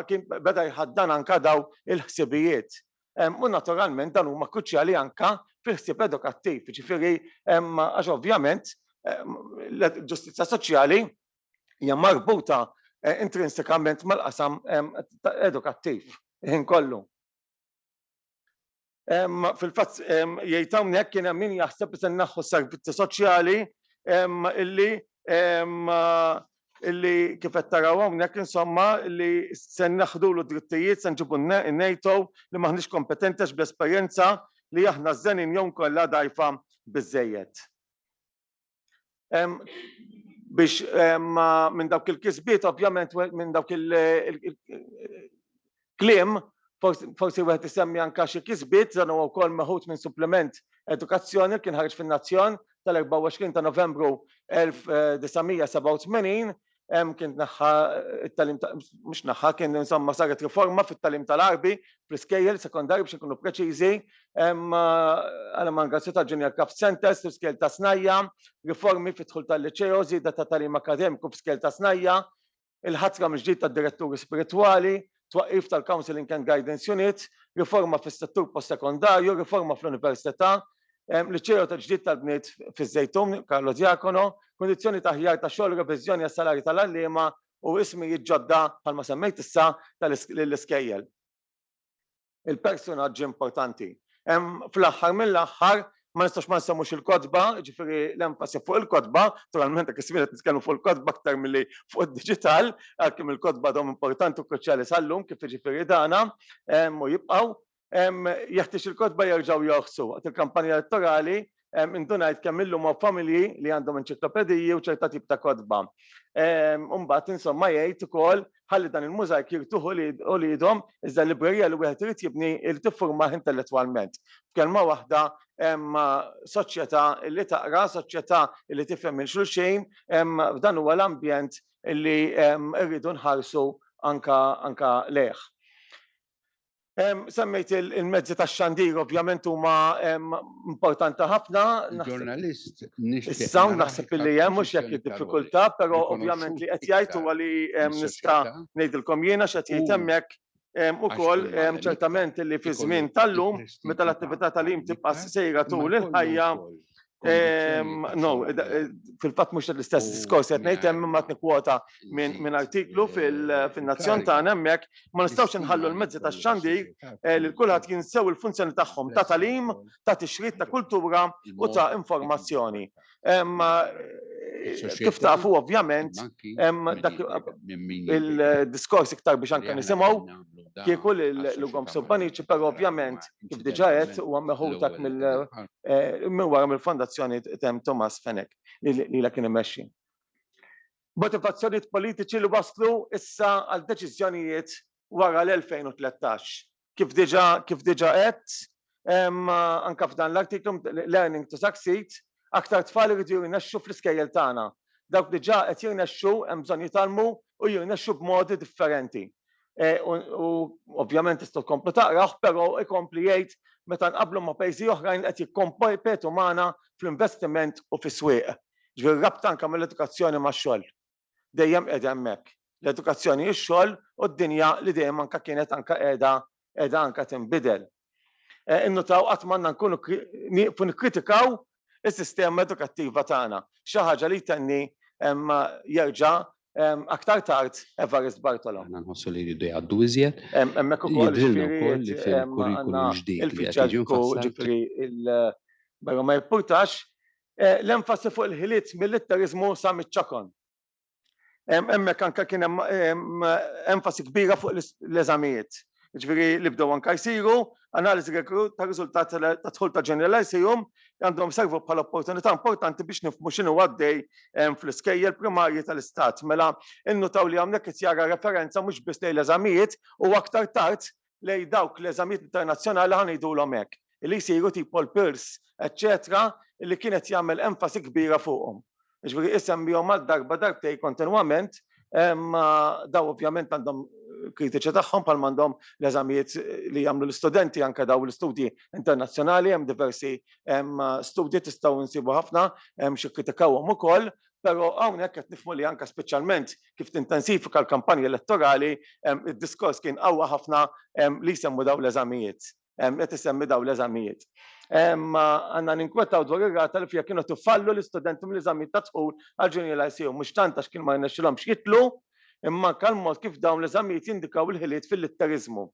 kien beda jħaddan anka daw il-ħsibijiet. U naturalment dan huma kruċjali anka fil-ħsieb edukattiv, ġifieri għax ovvjament l-ġustizzja soċjali hija marbuta intrinsikament mal-qasam edukattiv kollu. Fil-fatt jgħid hawnhekk kien hemm min jaħseb li se nneħħu s-servizzi soċjali illi kif qed taraw hawnhekk insomma li se nneħħdulu drittijiet se nġibu ngħidu li maħniex kompetenti bl-esperjenza li aħna żenin jew kollha dgħajfa biżżejjed. Biex minn dawk il-kisbiet ovvjament minn dawk il-kliem forsi wieħed isemmi anke xi kisbiet dan huwa wkoll meħud minn supplement edukazzjoni kien ħareġ fin-Nazzjon tal-24 ta' Novembru 1987 kien naħħa it-tagħlim mhux naħħa kien insomma saret riforma fit-tagħlim tal-Arbi fl-iskejjel sekondarji biex inkunu preċiżi għal mangazzju ta' Junior Craft Centers fl-iskejjel ta' Snajja, riformi fit-dħul tal-liċeo, żieda ta' tagħlim akademiku fl-iskejjel ta' Snajja, il-ħatra mill-ġdid tad-diretturi spiritwali, twaqqif tal-Counseling and Guidance Unit, riforma fis-settur postsekondarju, riforma fl-Università, liċeo tal-ġdid tal-bniet fiż-Żejtun, Karlo Diakono, kondizzjoni ta' ħjar ta' xogħol, reviżjoni għas-salarji tal-għalliema u ismi jiġġodda bħalma semmejt issa tal-iskejjel. Il-personaġġi importanti. Fl-aħħar mill-aħħar ma nistax ma nsemmux il-kodba, ġifieri l-enfasi fuq il-kodba, naturalment jekk ismiet nitkellmu fuq il-kodba aktar milli fuq id-diġitali, għalkemm il-kodba dom importanti u kruċjali sal-lum kif jiġifieri dana u jibqgħu jeħtieġ il-kodba jerġgħu joħsu waqt il-kampanja elettorali indunajt kemm illum ma' familji li għandhom enċiklopediji u ċerta tip ta' kodba. Mbagħad insomma jgħid ukoll ħalli dan il-mużajk jirtuħu lidhom iżda l-librerija li wieħed irid jibni li tiffurmah intellettwalment. F'kelma waħda soċjetà li taqra, soċjetà li tifhem il xulxejn, f'dan huwa l-ambjent li rridu nħarsu anka lejh. Semmejt il-mezzi tax-xandir ovvjament huma importanti ħafna. Ġurnalist issa naħseb li hemm mhux jekk id-diffikultà, però ovvjament li qed jgħid huwa li nista' ngħidilkom jiena x'qed jgħid hemmhekk ukoll ċertament li fi żmien tal-lum meta l-attività tal-im tibqa' sejra tul il-ħajja fil-fatt mhux l-istess diskors qed ngħid hemm imma nikkwota minn artiklu fin-nazzjon tagħna hemmhekk ma nistgħux inħallu l-mezzi tax-xandir li kulħadd jinsew il-funzjoni tagħhom ta' tagħlim, ta' tixrid ta' kultura u ta' informazzjoni. Kif tafu ovvjament dak il-diskors iktar biex anke nisimgħu kieku l-Ugom Subbanici, però ovvjament kif diġà qed huwa meħudak minn wara mill-fondazzjoni Tem Thomas Fenek li kien imexxi. Motivazzjonijiet politiċi li waslu issa għal deċiżjonijiet wara l-2013. Kif diġà qed anke f'dan l-artiklu Learning to Succeed, aktar tfal iridu jirnexxu fl-iskejjel tagħna. Dawk diġà qed jirnexxu hemm bżonn jitalmu u jirnexxu b'modi differenti. U ovvjament tistgħu tkomplu taqrah, però ikompli jgħid meta nqabblu ma' pajjiżi oħrajn qed jikkompetu magħna fl-investiment u fis-swieq. Ġifieri rabta anke mill-edukazzjoni max-xogħol. Dejjem qiegħda hemmhekk. L-edukazzjoni x-xogħol u d-dinja li dejjem anke kienet anke qiegħda anke tinbidel. Innutaw qatt m'għandna nkunu nieqfu nikkritikaw is-sistema edukattiva tagħna. Xi ħaġa li tenni jerġa' aktar tard Evarist Bartolo. Aħna nħossu li jridu jgħaddu iżjed. Hemmhekk ukoll ġifieri il-barra ma jippurtax l-enfasi fuq il-ħiliet mill-litterizmu sa miċ-ċokon. Hemmhekk anke kien hemm enfasi kbira fuq l-eżamijiet. Ġifieri li bdew anke jsiru analiżi ta' riżultat ta' dħul ta' ġenerali jsejhom għandhom servu bħala opportunità importanti biex nifhmu x'inhu għaddej fl-iskejjel primarji tal-Istat. Mela innutaw li hawnhekk qed jara referenza mhux biss lejn l-eżamijiet u aktar tard lejn dawk l-eżamijiet internazzjonali ħanejdulhom hekk li jsiru tipo l-Peirce, eċċetera, li kienet jagħmel enfasi kbira fuqhom. Ġifieri isemmihom għal darba darbtej kontinwament, daw ovvjament għandhom kritiċi tagħhom bħal m'għandhom l-eżamijiet li jagħmlu l-istudenti anke daw l-istudji internazzjonali, hemm diversi studji tistgħu nsibu ħafna, hemm xi kritikawhom ukoll, però hawnhekk qed nifhmu li anke speċjalment kif tintensifika l-kampanja elettorali, id-diskors kien qawwa ħafna li jsemmu daw l-eżamijiet. Qed isemmi daw l-eżamijiet. Għandna ninkwetaw dwar ir-rata li fija kienu tifallu l-istudenti mill-eżamijiet ta' dħul għal-ġunior ICU, mhux tant għax kien ma jnexxilhomx jitlu, imma kal-mod kif dawn l-eżamijiet jindikaw il-ħiliet fil-litterizmu.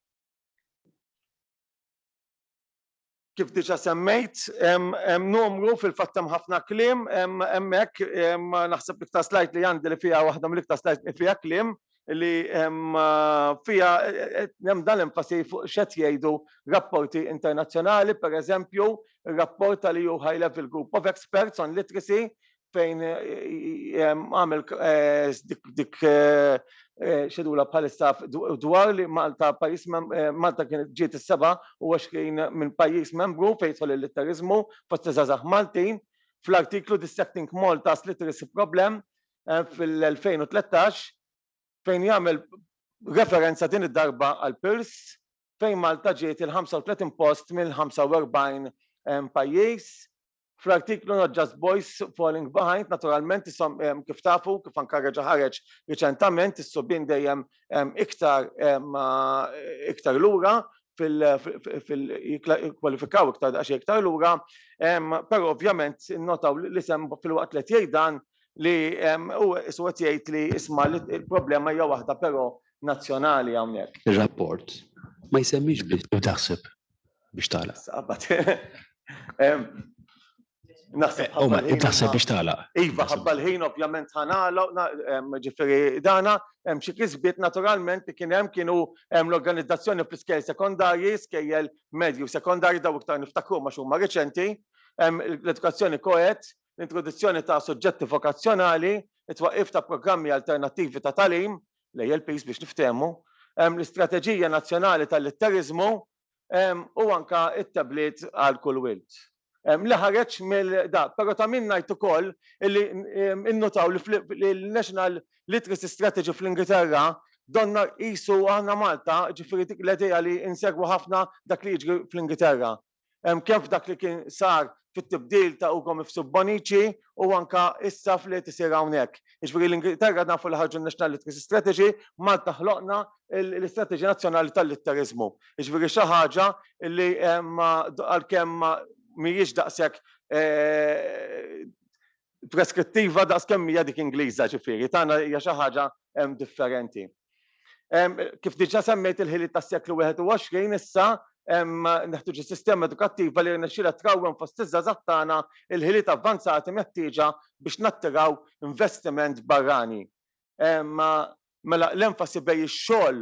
Kif diġà semmejt, hemm numru fil-fatt hemm ħafna kliem, hemmhekk naħseb l-iktar slajd li għandi li fiha waħda mill-iktar slajd li fiha kliem li fija hemm dan l-enfasi fuq x'qed jgħidu rapporti internazzjonali, pereżempju ir-rapport tal-EU High Level Group of Experts on Literacy fejn għamel dik xedula bħalissa dwar li Malta pajjiż Malta kienet ġiet is-27 minn pajjiż membru fejn jidħol il-litterizmu fost iżgħażagħ Maltin fl-artiklu Dissecting Malta's Literacy Problem fil-2013 fejn jagħmel referenza din id-darba għal PIRS fejn Malta ġiet il-35 post mill-45 pajjiż. Fl-artiklu Not Just Boys Falling Behind, naturalment kif tafu, kif anke ħareġ riċentament, is-subien dejjem iktar lura fil-kwalifikaw iktar lura, però ovvjament innotaw l-isem fil-waqt li jgħid dan li qed jgħid li isma' il-problema hija waħda però nazzjonali hawnhekk. Ir-rapport ma jsemmix taħseb biex tagħlaq. Taħseb biex tagħlaq. Iva, ħabba l-ħin ovvjament ħanagħlaq, ġifieri dana hemm xi kisbiet naturalment li kienu l-organizzazzjoni fl-iskejjel sekondarji, skejjel medju sekondarji daw iktar niftakru ma huma reċenti, l-edukazzjoni koet, l-introduzzjoni ta' soġġetti vokazzjonali, it-twaqqif ta' programmi alternattivi ta' tagħlim, l-ALPs biex niftehmu, l-Istrateġija Nazzjonali tal-Litterizmu u anke it-tabliet għal kull wild. Li ħareġ però ta' min ngħid ukoll illi innotaw li l-National Literacy Strategy fl-Ingilterra donna qisu aħna Malta, ġifieri dik l-idea li insegwu ħafna dak li jiġri fl-Ingilterra. Kemm f'dak li kien sar fit-tibdil ta' Ugo Mifsud Bonici u anke issa fli tisir hawnhekk. Jiġifieri l-Ingilterra nafu li ħarġu n-National Literacy Strategy, Malta ħloqna l-Istrateġija Nazzjonali tal-Litterizmu. Jiġifieri xi ħaġa li għalkemm mhijiex daqshekk preskrittiva daqskemm hija dik Ingliża ġifieri, tagħna hija xi ħaġa differenti. Kif diġà semmejt il-ħiliet tas-seklu 21 issa neħtieġu sistema edukattiva li rnexxielha trawwem fost iż-żgħażagħ tagħna il-ħiliet avvanzati meħtieġa biex nattiraw investiment barrani. Mela l-enfasi bejn ix-xogħol,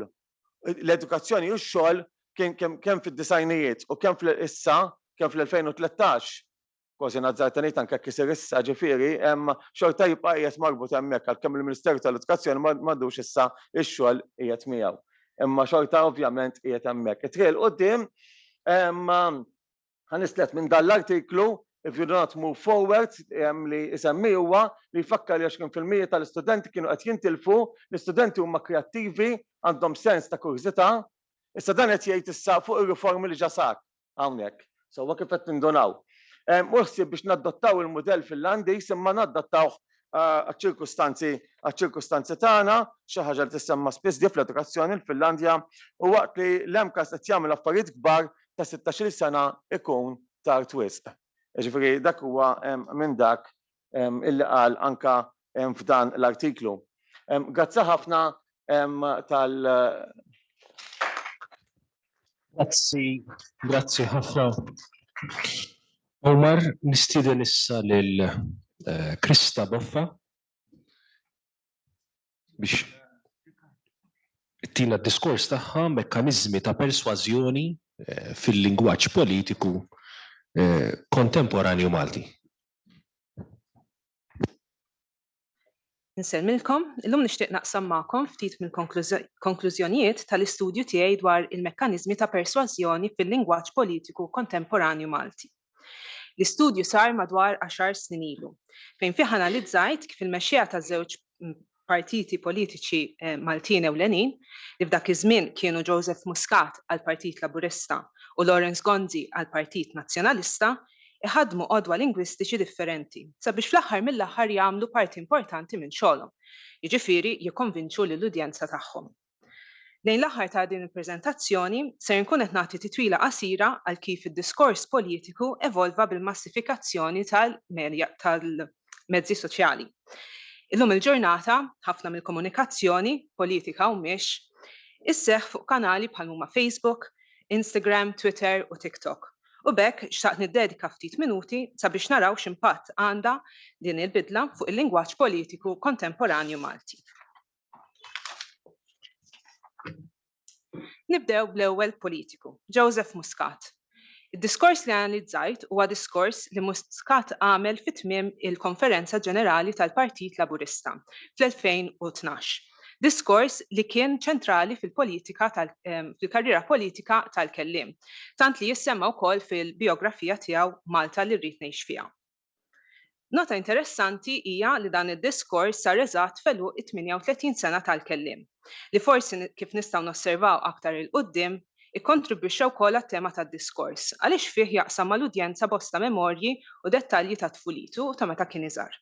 l-edukazzjoni u x-xogħol kemm fid-disajnijiet u kemm fl-2013 kważi nazzartanit anke kisir issa ġifieri xorta jibqa' qiegħed marbut hemmhekk għalkemm il-Ministeru tal-Edukazzjoni m'għandux issa x-xogħol qiegħed miegħu. Imma xorta ovvjament qiegħed hemmhekk. It-triq qudiem ħanislet minn dan l-artiklu If you do not move forward li isemmi huwa li jfakkar li 20% tal-istudenti kienu qed jintilfu, l-istudenti huma kreattivi, għandhom sens ta' kurżità. Issa dan qed jgħid issa fuq ir-riformi li ġa sar hawnhekk. Sewwa kif qed nindunaw. Ħsieb biex nadottaw il-mudell Finlandiż imma nadottawh għaċ-ċirkustanzi tagħna, xi ħaġa li tissemma spiss di fl-edukazzjoni l-Finlandja u waqt li l-MCAS qed jagħmel affarijiet kbar ta' 16-il sena ikun tard wisq. Ġifieri dak huwa minn dak illi qal anke f'dan l-artiklu. Grazzi ħafna tal Grazzi ħafna. Omar, nistieden issa lil Krista Boffa biex tina d-diskors tagħha mekkaniżmi ta' persważjoni fil-lingwaġġ politiku kontemporanju Malti. Nsellmilkom, illum nixtieq naqsam magħkom ftit mill-konklużjonijiet tal-istudju tiegħi dwar il-mekkaniżmi ta' persważjoni fil-lingwaġġ politiku kontemporanju Malti. L-istudju sar madwar 10 snin ilu, fejn fih analizzajt kif il-mexxija taż-żewġ partiti politiċi Maltin ewlenin li f'dak iż-żmien kienu Joseph Muscat għall-Partit Laburista u Lawrence Gonzi għall-Partit Nazzjonalista iħadmu għodwa lingwistiċi differenti sabiex fl-aħħar mill-aħħar jagħmlu parti importanti minn xogħolhom, jiġifieri jikkonvinċu lill-udjenza tagħhom. Lejn l-aħħar ta' din il-preżentazzjoni se nkun qed nagħti titwila qasira għal kif id-diskors politiku evolva bil-massifikazzjoni tal-mezzi soċjali. Illum il-ġurnata ħafna mill-komunikazzjoni politika u mhix isseħħ fuq kanali bħal huma Facebook, Instagram, Twitter u TikTok. U bekk xtaqt niddedika ftit minuti sabiex naraw x'impatt għandha din il-bidla fuq il-lingwaġġ politiku kontemporanju Malti. Nibdew bl-ewwel politiku, Joseph Muscat. Id-diskors li analizzajt huwa diskors li Muscat għamel fit-tmiem il-Konferenza Ġenerali tal-Partit Laburista fl-2012. Diskors li kien ċentrali fil-karriera politika tal-kelliem, tant li jissemma wkoll fil-biografija tiegħu Malta li rrid ngħix fiha. Nota interessanti hija li dan id-diskors sar eżatt felu 38 sena tal-kelliem, li forsi kif nistgħu nosservaw aktar il-qudiem ikkontribwixxa wkoll għat-tema tad-diskors għaliex fih jaqsam mal-udjenza bosta memorji u dettalji ta' tfulitu ta' meta kien iżgħar.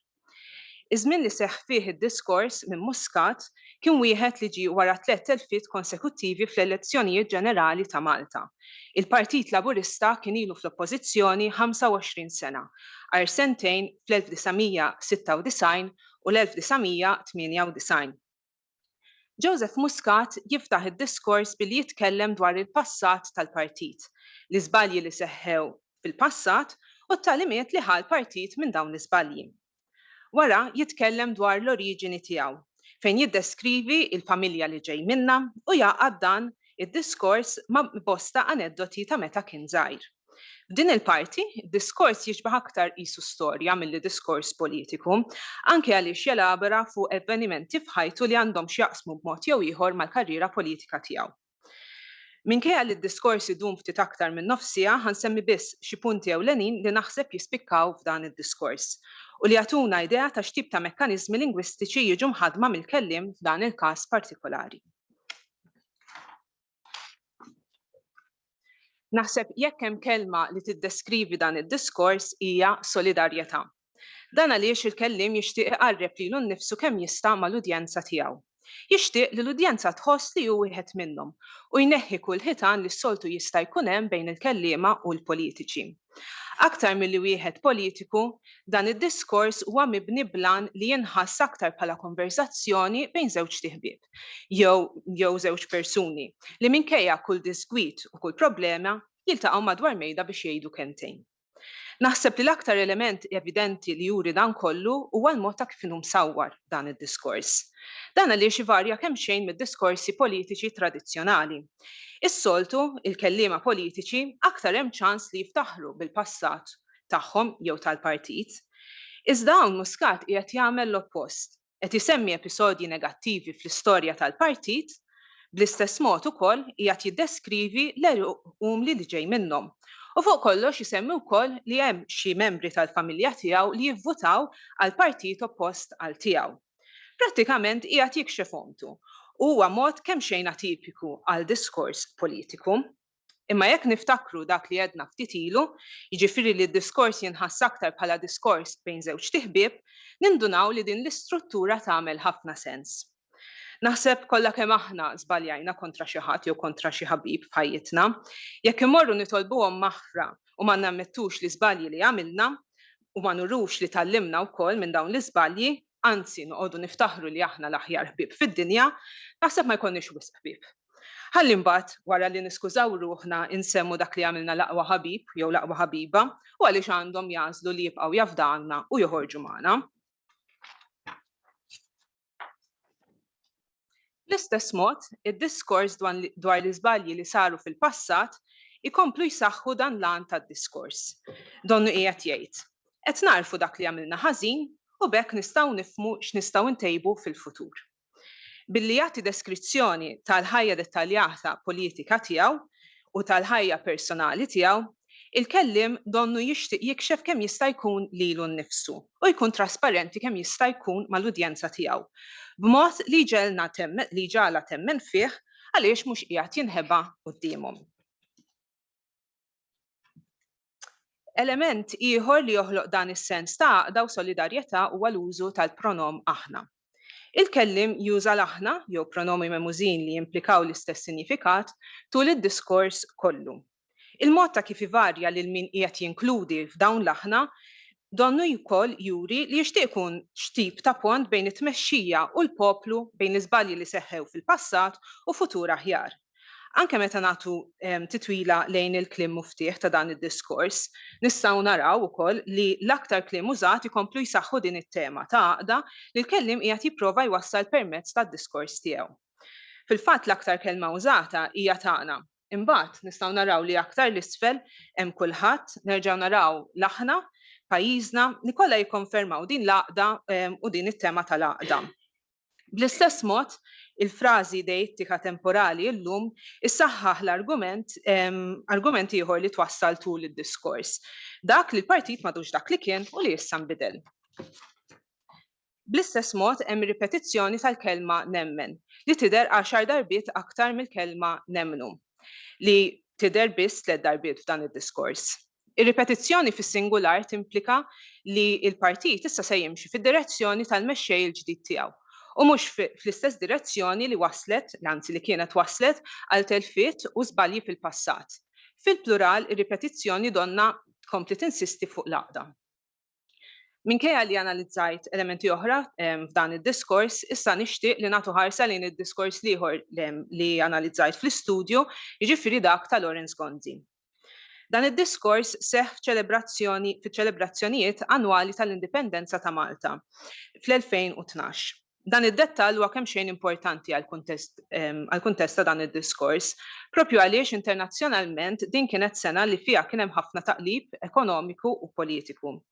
Iż-żmien li seħħ fih id-diskors minn Muscat kien wieħed li ġie wara 3 elfiet konsekuttivi fl-elezzjonijiet ġenerali ta' Malta. Il-Partit Laburista kien ilu fl-oppożizzjoni 25 sena, għar sentejn fl-1996 u l-1998. Joseph Muscat jiftaħ id-diskors billi jitkellem dwar il-passat tal-partit, l-iżbalji li seħħew fil-passat u t-talimiet li ħal partit minn dawn l-iżbalji. Wara jitkellem dwar l-oriġini tiegħu, fejn jiddeskrivi il-familja li ġej minnha u jaqgħad dan id-diskors ma' bosta aneddoti ta' meta kien żgħir. F'din il-parti, id-diskors jiġbaħ aktar qisu storja milli diskors politiku, anke għaliex jelabora fuq avvenimenti f'ħajtu li għandhom x'jaqsmu b'mod jew ieħor mal-karriera politika tiegħu. Minkejja li d-diskors idum ftit aktar minn nofsija, ħansemmi biss xi punti ewlenin li naħseb jispikkaw f'dan id-diskors u li jagħtuna idea ta' x'tip ta' mekkaniżmi lingwistiċi jiġu mħaddma mill-kelliem f'dan il-każ partikolari. Naħseb jekk hemm kelma li tiddeskrivi dan id-diskors hija solidarjetà. Dan għaliex il-kelliem jixtieq iqarreb lilu nnifsu kemm jista' mal-udjenza tiegħu. Jixtieq li l-udjenza tħoss li hu wieħed minnhom u jneħħi kull ħitan li s-soltu jista' jkun hemm bejn il-kelliema u l-politiċi. Aktar milli wieħed politiku, dan id-diskors huwa mibni blan li jinħass aktar bħala konversazzjoni bejn żewġ tieħbieb jew żewġ persuni li minkejja kull diskwit u kull problema jiltaqgħu madwar mejda biex jgħidu kemmtejn. Naħseb li l-aktar element evidenti li juri dan kollu huwa l-mod ta' kif inhu msawwar dan id-diskors. Dan għaliex ivarja kemm xejn mid-diskorsi politiċi tradizzjonali. Is-soltu, il-kelliema politiċi aktar hemm ċans li jiftaħru bil-passat tagħhom jew tal-partit. Iżda hawn Muscat qiegħed jagħmel l-oppost, qed isemmi episodji negattivi fl-istorja tal-partit, bl-istess mod ukoll qiegħed jiddeskrivi l-eruqum li ġej minnhom. U fuq kollox jisemmi wkoll li hemm xi membri tal-familja tiegħu li jivvutaw għal partit oppost għal tiegħu. Prattikament qiegħed jikxef ontu u huwa mod kemm xejn atipiku għal diskors politiku. Imma jekk niftakru dak li għedna ftit ilu, jiġifieri li d-diskors jinħass aktar bħala diskors bejn żewġ tieħbieb, nindunaw li din l-istruttura tagħmel ħafna sens. Naħseb kollha kemm aħna żbaljajna kontra xi ħadd jew kontra xi ħabib f'ħajjitna, jekk imorru nitolbuhom maħfra u ma nammettux l-iżbalji li għamilna u ma nurrux li tallimna wkoll minn dawn l-iżbalji, anzi noqogħdu niftaħru li aħna l-aħjar ħbieb fid-dinja, naħseb ma jkollniex wisq ħbieb. Ħalli mbagħad wara li niskużaw ruħna insemmu dak li għamilna l-aqwa ħabib jew l-aqwa ħabiba u għaliex għandhom jażlu li jibqgħu jafdalna u joħorġu magħna. L-istess mod, id-diskors dwar l-iżbalji li saru fil-passat ikomplu jsaħħu dan l-għan tad-diskors. Donnu qiegħed jgħid, qed narfu dak li għamilna ħażin u bekk nistgħu nifhmu x'nistgħu ntejbu fil-futur. Billi jagħti deskrizzjoni tal-ħajja dettaljata politika tiegħu u tal-ħajja personali tiegħu, Il-kellim donnu jixtieq jikxef kemm jista' jkun lilu nnifsu u jkun trasparenti kemm jista' jkun mal-udjenza tiegħu, b'mod li ġala temmen fih għaliex mhux qiegħed jinħeba qudiemhom. Element ieħor li joħloq dan is-sens ta' għaqda u solidarjetà huwa l-użu tal-pronom aħna. Il-kellim juża l-aħna jew pronomi memużin li jimplikaw l-istess sinifikat tul id-diskors kollu. Il-mod ta' kif ivarja lil min qiegħed jinkludi f'dawn l-aħna donnu wkoll juri li jixtieq ikun xtip ta' pont bejn it-tmexxija u l-poplu bejn l-iżbalji li seħħew fil-passat u futur aħjar. Anke meta nagħtu titwila lejn il-kliem muftieħ ta' dan id-diskors, nistgħu naraw ukoll li l-aktar kliem użat ikomplu jsaħħu din it-tema ta' għaqda li l-kellim qiegħed jipprova jwassal permezz tad-diskors tiegħu. Fil-fatt l-aktar kelma użata hija tagħna. Imbagħad nistgħu naraw li aktar l-isfel hemm kulħadd, nerġgħu naraw l-aħna, pajjiżna li kollha jikkonfermaw din l-għaqda u din it-tema tal-għaqda. Bl-istess mod, il-frażi dejttika temporali llum issaħħaħ l-argument ieħor li twassal tul id-diskors. Dak li l-partit m'għadux dak li kien u li issa nbidel. Bl-istess mod hemm ripetizzjoni tal-kelma nemmen li tidher 10 darbiet aktar mill-kelma nemmnu li tidher biss 3 darbiet f'dan id-diskors. Ir-ripetizzjoni fis-singular timplika li l-partit issa se jimxi fid-direzzjoni tal-mexxej il-ġdid tiegħu u mhux fl-istess direzzjoni li waslet, anzi li kienet waslet għal telfiet u żbalji fil-passat. Fil-plural, ir-ripetizzjoni donna tkompli tinsisti fuq l-għaqda. Minkejja li analizzajt elementi oħra f'dan id-diskors, issa nixtieq li nagħtu ħarsa lejn id-diskors ieħor li analizzajt fl-istudju, jiġifieri dak ta' Lawrence Gonzi. Dan id-diskors seħħ fiċ-ċelebrazzjonijiet annwali tal-Indipendenza ta' Malta fl-2012. Dan id-dettall huwa kemm xejn importanti għall-kuntest ta' dan id-diskors, proprju għaliex internazzjonalment din kienet sena li fiha kien hemm ħafna taqlib ekonomiku u politiku.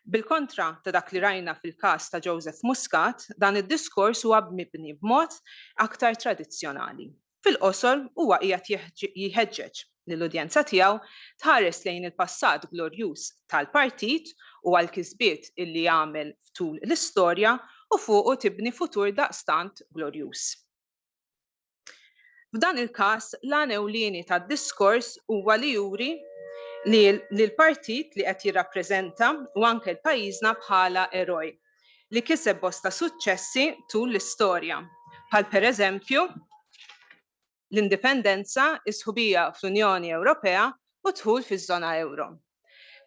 Bil-kontra ta' dak li rajna fil-każ ta' Joseph Muscat, dan id-diskors huwa mibni b'mod aktar tradizzjonali. Fil-qosor huwa qiegħed jħeġġeġ lill-udjenza tiegħu tħares lejn il-passat glorjuż tal-partit u għall-kisbiet illi jagħmel tul l-istorja u fuqu tibni futur daqstant glorjuż. F'dan il-każ l-għan ewlieni tad-diskors huwa li juri li l-partit li qed jirrappreżenta u anke l-pajjiżna bħala eroj li kiseb bosta suċċessi tul l-istorja, bħal pereżempju l-indipendenza, is-sħubija fl-Unjoni Ewropea u dħul fiż-żona euro.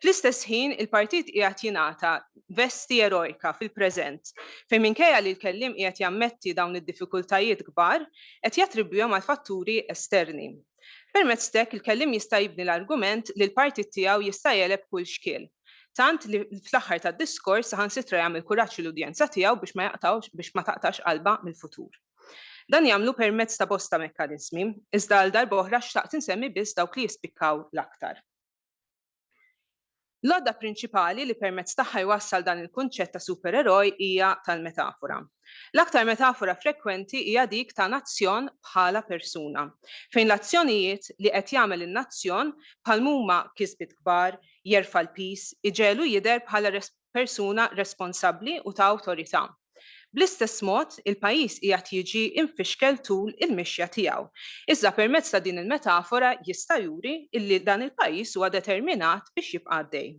Fl-istess ħin il-partit qiegħed jingħata vesti erojka fil-preżent fejn minkejja li l-kelliem qiegħed jammetti dawn id-diffikultajiet kbar qed jattribwihom għal fatturi esterni. Permezz hekk il-kellim jista' jibni l-argument li l-partit tiegħu jista' jeleb kull xkiel. Tant li fl-aħħar tad-diskors saħansitra jagħmel kuraġġ l-udjenza tiegħu biex ma taqtax qalba mill-futur. Dan jagħmlu permezz ta' bosta mekkaniżmi, iżda għal darba oħra xtaqt insemmi biss dawk li jispikkaw l-aktar. L-għodda prinċipali li permezz tagħha jwassal dan il-kunċett ta' supereroj hija tal-metafora. L-aktar metafora frekwenti hija dik ta' nazzjon bħala persuna, fejn l-azzjonijiet li qed jagħmel in-nazzjon bħal huma kisbiet kbar, jerfa' l-peace, iġelu jidher bħala persuna responsabbli u ta' awtorità. Bl-istess mod, il-pajjiż qiegħed jiġi infixkel tul il-mixja tiegħu. Iżda permezz ta' din il-metafora jista' juri illi dan il-pajjiż huwa determinat biex jibqa' għaddej.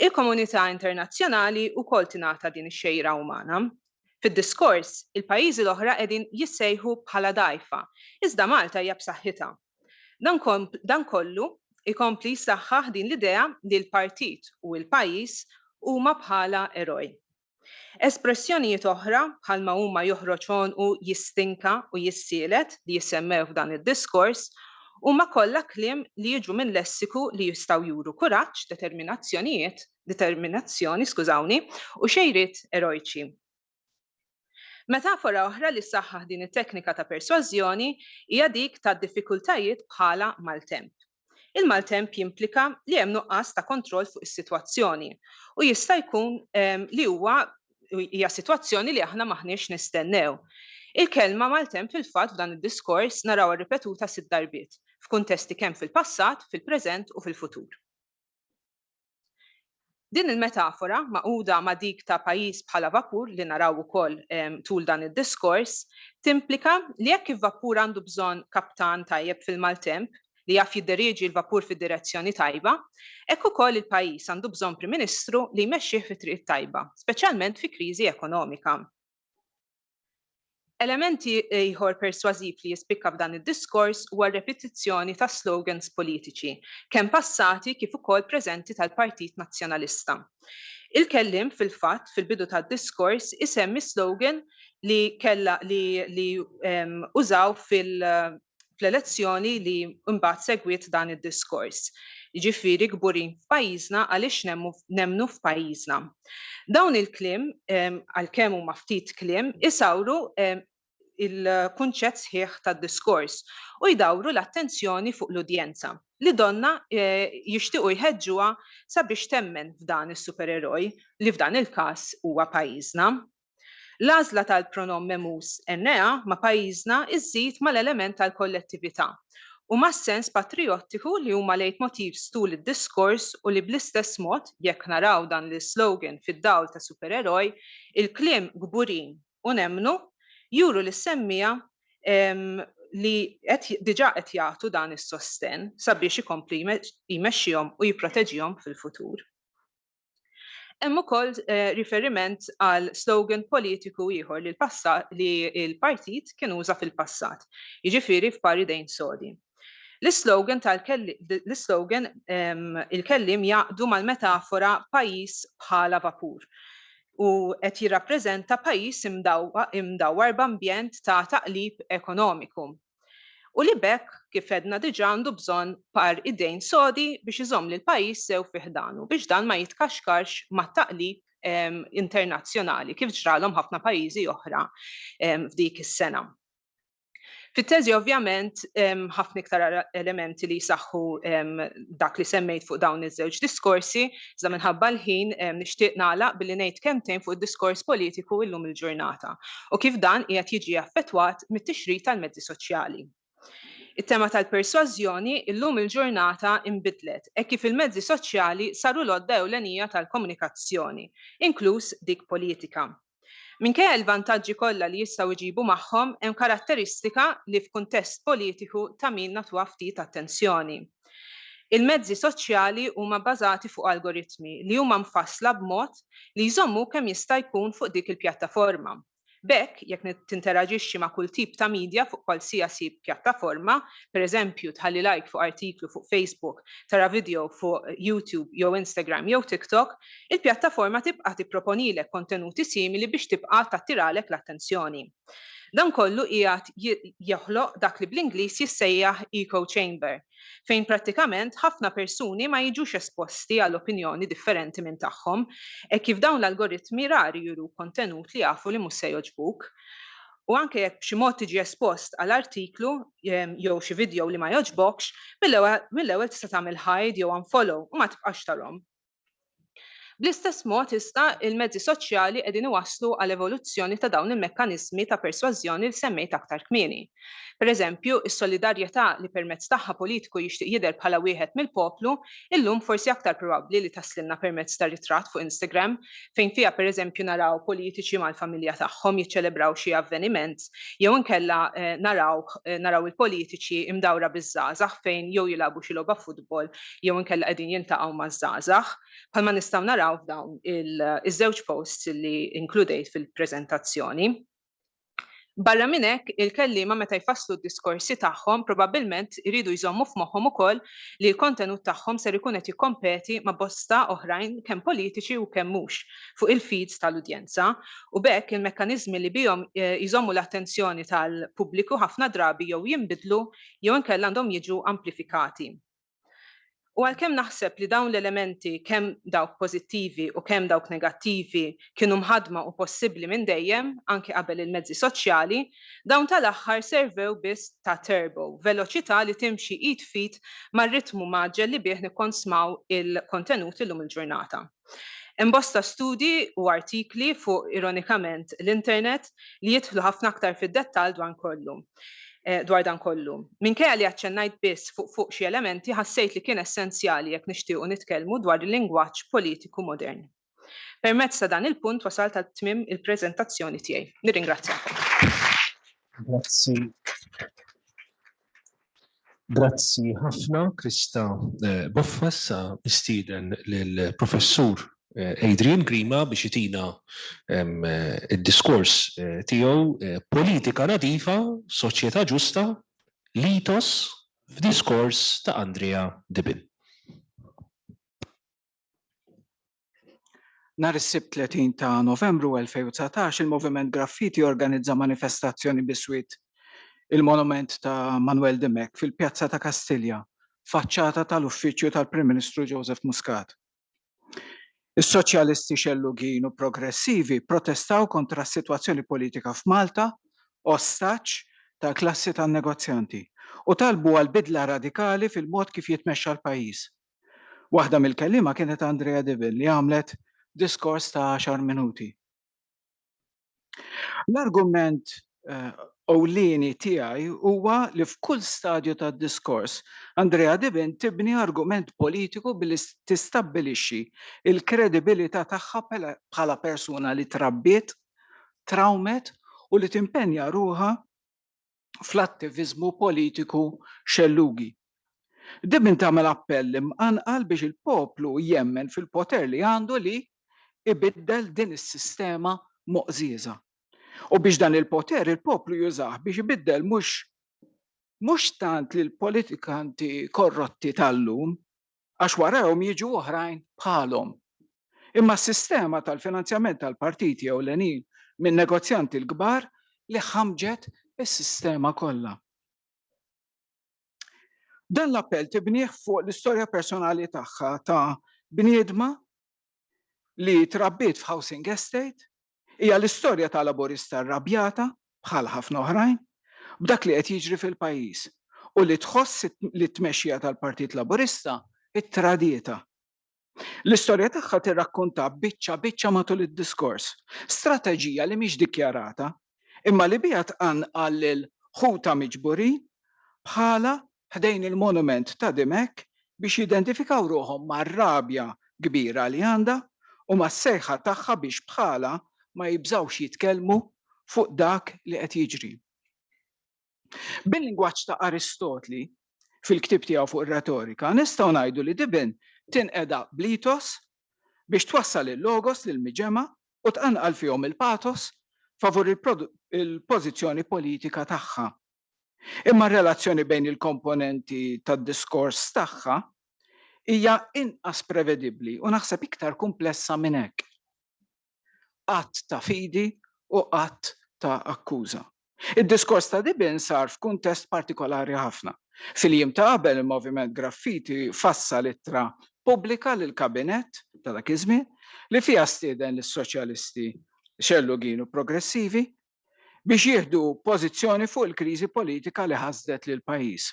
Il-komunità internazzjonali wkoll tingħata din ix-xejra umana. Fid-diskors, il-pajjiżi l-oħra qegħdin jissejħu bħala dgħajfa, iżda Malta hija b'saħħitha. Dan kollu ikompli jsaħħaħ din l-idea li l-partit u l-pajjiż huma bħala eroj. Espressjonijiet oħra bħalma huma joħroġ u jistinka u jissielet li jissemmew f'dan id-diskors huma kollha kliem li jiġu minn lessiku li jistgħu juru kuraġġ, determinazzjoni, u xejriet erojċi. Metafora oħra li saħħaħ din it-teknika ta' persważjoni hija dik ta' diffikultajiet bħala maltemp. Il-maltemp jimplika li hemm nuqqas ta' kontroll fuq is-sitwazzjoni u jista' jkun li hija sitwazzjoni li aħna maħniex nistennew. Il-kelma maltemp fil-fatt f'dan id-diskors narawha ripetuta 6 darbiet. f'kuntesti kemm fil-passat, fil-preżent u fil-futur. Din il-metafora maquda ma' dik ta' pajjiż bħala vapur li naraw ukoll tul dan id-diskors timplika li jekk il-vapur għandu bżonn kaptan tajjeb fil-maltemp li jaf jiddiriġi l-vapur fid-direzzjoni tajba, hekk ukoll il-pajjiż għandu bżonn Prim Ministru li jmexxih fit-triq tajba, speċjalment fi kriżi ekonomika. Elementi ieħor persważiv li jispikka f'dan id-diskors huwa repetizzjoni ta' slogans politiċi, kemm passati kif ukoll preżenti tal-Partit Nazzjonalista. Il-kellim fil-fatt fil-bidu tad-diskors isemmi slogan li użaw fl-elezzjoni li mbagħad segwiet dan id-diskors. Jiġifieri kburin f'pajjiżna għaliex nemmnu f'pajjiżna. Dawn il-kliem għalkemm huma ftit kliem isawru il-kunċett sħiħ tad-diskors u jdawru l-attenzjoni fuq l-udjenza li donna jixtiequ jħeġġuha sabiex temmen f'dan is-supereroj li f'dan il-każ huwa pajjiżna. L-għażla tal-pronom memus ennea ma' pajjiżna iżżid mal-element tal-kollettività u mas-sens patriottiku li huma leitmotivs tul id-diskors u li bl-istess mod jekk naraw dan l-slogan fid-dawl ta' supereroj, il-kliem kburin u nemmnu juru l-semmija li diġà qed jagħtu dan is-sosten sabiex ikompli jmexxihom u jipproteġihom fil-futur. Hemm ukoll riferiment għal slogan politiku ieħor li l-partit kien uża fil-passat, jiġifieri f'pari dejn sodi. L-slogan il-kellim jaqdu mal-metafora pajjiż bħala vapur u qed jirrappreżenta pajjiż imdawwar b'ambjent ta' taqlib ekonomiku. U li bekk kif għedna diġà għandu bżonn par idejn sodi biex iżomm lil pajjiż sew fih danu biex dan ma jitkaxkarx mat-taqlib internazzjonali kif ġralhom ħafna pajjiżi oħra f'dik is-sena. Fit-teżi ovvjament ħafna iktar elementi li jsaħħu dak li semmejt fuq dawn iż-żewġ diskorsi, iżda minħabba l-ħin nixtieq nagħlaq billi ngħid kemmtejn fuq id-diskors politiku llum il-ġurnata u kif dan qiegħed jiġi affettwat mit-tixrid tal-mezzi soċjali. It-tema tal-persważjoni llum il-ġurnata inbidlet hekk kif il-mezzi soċjali saru l-għodda ewlenija tal-komunikazzjoni, inkluż dik politika. Minkejja l-vantaġġi kollha li jistgħu jġibu magħhom hemm karatteristika li f'kuntest politiku ta' min nagħtuha ftit attenzjoni. Il-mezzi soċjali huma bbażati fuq algoritmi li huma mfassla b'mod li jżommu kemm jista' jkun fuq dik il-pjattaforma. Bekk, jekk tinteraġixxi ma' kull tip ta' midja fuq qualsiasi pjattaforma, pereżempju tħalli like fuq artiklu fuq Facebook, tara video fuq YouTube jew Instagram jew TikTok, il-pjattaforma tibqa' tipproponilek kontenuti simili biex tibqa' tattiralek l-attenzjoni. Dan kollu qiegħed joħloq dak li bl-Ingliż jissejjaħ echo chamber, fejn prattikament ħafna persuni ma jiġux esposti għall opinjoni differenti minn tagħhom, hekk kif dawn l-algoritmi rari juru kontenut li jafu li mhux se jogħġbuk. U anke jekk b'xi mod tiġi espost għal artiklu jew xi video li ma jogħġbokx, mill-ewwel tista' tagħmel hide jew unfollow u ma tibqax tarhom. Bl-istess mod issa il-mezzi soċjali qegħdin iwasslu għal evoluzzjoni ta' dawn il-mekkaniżmi ta' persważjoni li semmejt aktar kmieni. Pereżempju, is-solidarjetà li permezz tagħha politiku jixtieq jidher bħala wieħed mill-poplu, illum forsi aktar probabbli li taslilna permezz ta' ritratt fuq Instagram, fejn fiha pereżempju naraw politiċi mal-familja tagħhom jiċċelebraw xi avveniment, jew inkella naraw il-politiċi imdawra biż-żgħażagħ fejn jew jilagħbu xi logħba futbol jew inkella qegħdin jiltaqgħu maż-żgħażagħ, bħalma nistgħu naraw f'dawn iż-żewġ posts li inkludejt fil-preżentazzjoni. Barra minn hekk, il-kelliema meta jfasslu d-diskorsi tagħhom probabbilment iridu jżommu f'moħħhom ukoll li l-kontenut tagħhom ser ikun qed jikkompeti ma' bosta oħrajn kemm politiċi u kemm mhux fuq il-feeds tal-udjenza u bekk il-mekkaniżmi li bihom jżommu l-attenzjoni tal-pubbliku ħafna drabi jew jinbidlu jew inkella għandhom jiġu amplifikati. U għalkemm naħseb li dawn l-elementi kemm dawk pożittivi u kemm dawk negattivi kienu mħadma u possibbli minn dejjem anke qabel il-mezzi soċjali, dawn tal-aħħar servew biss ta' turbo, veloċità li timxi id fit mar-ritmu maġġel li bih nikkonsmaw il-kontenuti llum il-ġurnata. Hemm bosta studji u artikli fuq ironikament l-internet li jidħlu ħafna aktar fid-dettall dwar kollu. dwar dan kollu. Minkejja li aċċennajt biss fuq xi elementi ħassejt li kien essenzjali jekk nixtiequ nitkellmu dwar il-lingwaġġ politiku modern. Permezz ta' dan il-punt wasalt għal tmiem il-preżentazzjoni tiegħi. Nirringrazzjakom. Grazzi ħafna, Krista Boffas, nistieden lill-professur Adrian Grima biex itina id-diskors tiegħu politika nadifa, soċjetà ġusta, litos f'diskors ta' Andrea Dibin. Nhar is-Sibt 30 ta' Novembru 2019 il-Moviment Graffiti organizza manifestazzjoni biswit il-monument ta' Manuel Dimek fil-Pjazza ta' Kastilja, faċċata tal-Uffiċċju tal-Prim Ministru Joseph Muscat. Is-soċjalisti xellugin u progressivi protestaw kontra s-sitwazzjoni politika f'Malta, ostaġġ ta' klassi tan-negozjanti u talbu għal bidla radikali fil-mod kif jitmexxa l-pajjiż. Waħda mill-kelliema kienet Andrea Dibin li għamlet diskors ta' 10 minuti. L-argument ewlieni tiegħi huwa li f'kull stadju tad-diskors Andrea Dibin tibni argument politiku billi tistabbilixxi il-kredibilità tagħha bħala persuna li trabbiet, trawmet u li timpenja ruħha fl-attiviżmu politiku xellugi. Dibin tagħmel appell imqanqal biex il-poplu jemmen fil-poter li għandu li ibiddel din is-sistema moqżiża. U biex dan il-poter il-poplu jużah biex ibiddel mhux tant lil politikanti korrotti tal-lum għax warahom jiġu oħrajn bħalhom. Imma s-sistema tal-finanzjament tal-partiti ewlenin minn negozjanti l-kbar li ħamġet is-sistema kollha. Dan l-appell tibnieh fuq l-istorja personali tagħha ta' bniedma li trabbiet f'housing estate, hija l-istorja ta' laburista rrabjata bħal ħafna oħrajn b'dak li qed jiġri fil-pajjiż u li tħoss li t-tmexxija tal-Partit Laburista it-tradieta. L-istorja tagħha tirrakkunta biċċa matul id-diskors, strateġija li mhix dikjarata, imma li biha tqanqal lil ħuta miġburin bħala ħdejn il-monument ta' Dimek biex jidentifikaw ruħhom mar-rabja kbira li għandha u mas-sejħa tagħha biex bħala ma jibżawx jitkellmu fuq dak li qed jiġri. Bil-lingwaġġ ta' Aristotli fil-ktieb tiegħu fuq ir-retorika nistgħu ngħidu li Dibin tinqeda bl-itos biex twassal il-logos lil miġema u tqanqal fihom il-patos favur il-pożizzjoni politika tagħha. Imma r-relazzjoni bejn il-komponenti tad-diskors tagħha hija inqas prevedibbli u naħseb iktar komplessa minn hekk. Qatt ta' fidi u qatt ta' akkuża. Id-diskors ta' Dibin sar f'kuntest partikolari ħafna. Fil-jiem ta' qabel il-Moviment Graffiti fassal ittra pubblika lill-kabinett ta' dak iż-żmien li fiha stieden lis-soċjalisti xellugin u progressivi biex jieħdu pożizzjoni fuq il-kriżi politika li ħasdet lil pajjiż.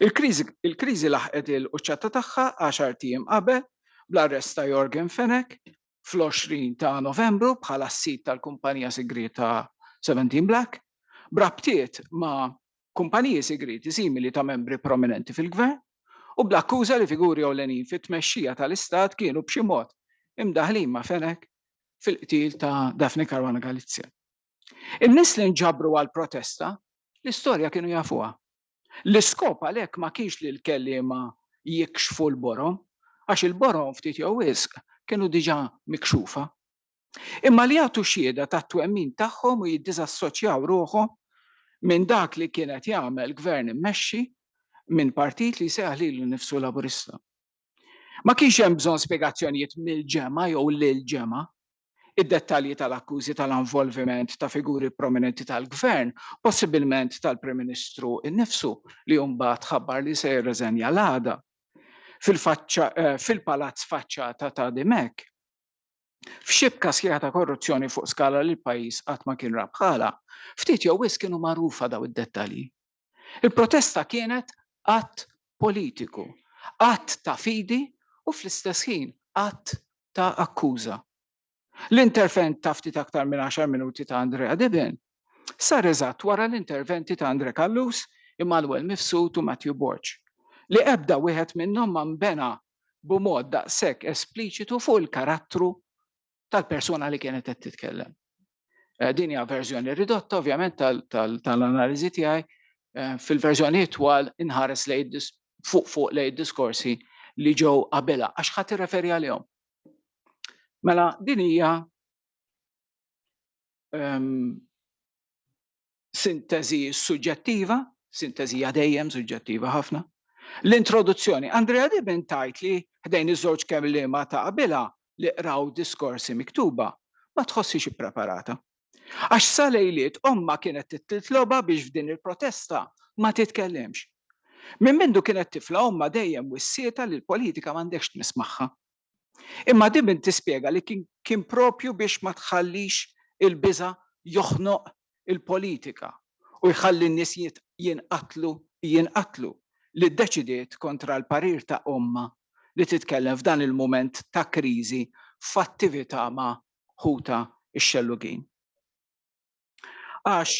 Il-kriżi laħqet il-quċċata tagħha 10 tiem qabel bl-arrest ta' Jorgen Fenech fl-20 ta' Novembru bħala s-sit tal-kumpanija segreta 17 Black, brabtiet ma' kumpaniji segreti simili ta' membri prominenti fil-gvern u bl-akkuża li figuri ewlenin fit-tmexxija tal-istat kienu b'xi mod imdaħlin ma' Fenech fil-qtil ta' Daphne Caruana Galizia. In-nies li nġabru għall-protesta l-istorja kienu jafuha. L-iskop għalhekk ma kienx li l-kelliema jikxfu l-borom, għax il-borom ftit jew wisq kienu diġà mikxufa. Imma li jagħtu xhieda tat-twemmin tagħhom u jiddiżassoċjaw ruħhom minn dak li kienet jagħmel gvern immexxi minn partit li seħħ lilu nnifsu Laburista. Ma kienx hemm bżonn spjegazzjonijiet mill-ġema jew lil-ġema. Id-dettalji tal-akkużi tal-involviment ta' figuri prominenti tal-gvern, possibilment tal-Prim Ministru innifsu li mbagħad ħabbar li se jirreżenja l-għada fil-palazz faċċata ta' Dimek. F'xibka sħiħa ta' korruzzjoni fuq skala li l-pajjiż qatt ma kien rab bħala, ftit jew wisq kienu magħrufa daw id-dettalji. Il-protesta kienet att politiku, att ta' fidi u fl-istess ħin att ta' akkuża. L-intervent ta' ftit aktar minn 10 minuti ta' Andrea Dibin Sar eżatt wara l-interventi ta' Andre Kallus, Emmanuel Mifsud u Matthew Borch, li ebda wieħed minnhom ma nbena b'mod daqshekk espliċitu fuq il-karattru tal-persuna li kienet qed titkellem. Din hija verżjoni ridotta ovvjament tal-analiżi tiegħi, fil-verżjoni twal inħares fuq lejn diskorsi li ġew qabelha għax ħadd irreferi għalihom. Mela din hija sintesi suġġettiva, sintesija dejjem suġġettiva ħafna. L-introduzzjoni, Andrea Dibben tajt li ħdejn iż-żewġ kelliema ta' qabilha li qraw diskorsi miktuba ma tħossix ippreparata. Għax sa lejliet omma kienet titloba biex f'din il-protesta ma titkellimx. Minn mindu kienet tifla omma dejjem wissieta li l-politika m'għandekx tnismaħħa. Imma Dibben tispjega li kien propju biex ma tħallix il-biża' joħnoq il-politika u jħalli n-nies jinqatlu li ddeċidiet kontra l-parir ta' omma li titkellem f'dan il-mument ta' kriżi f'attività ma' ħuta x-xellugin. Għax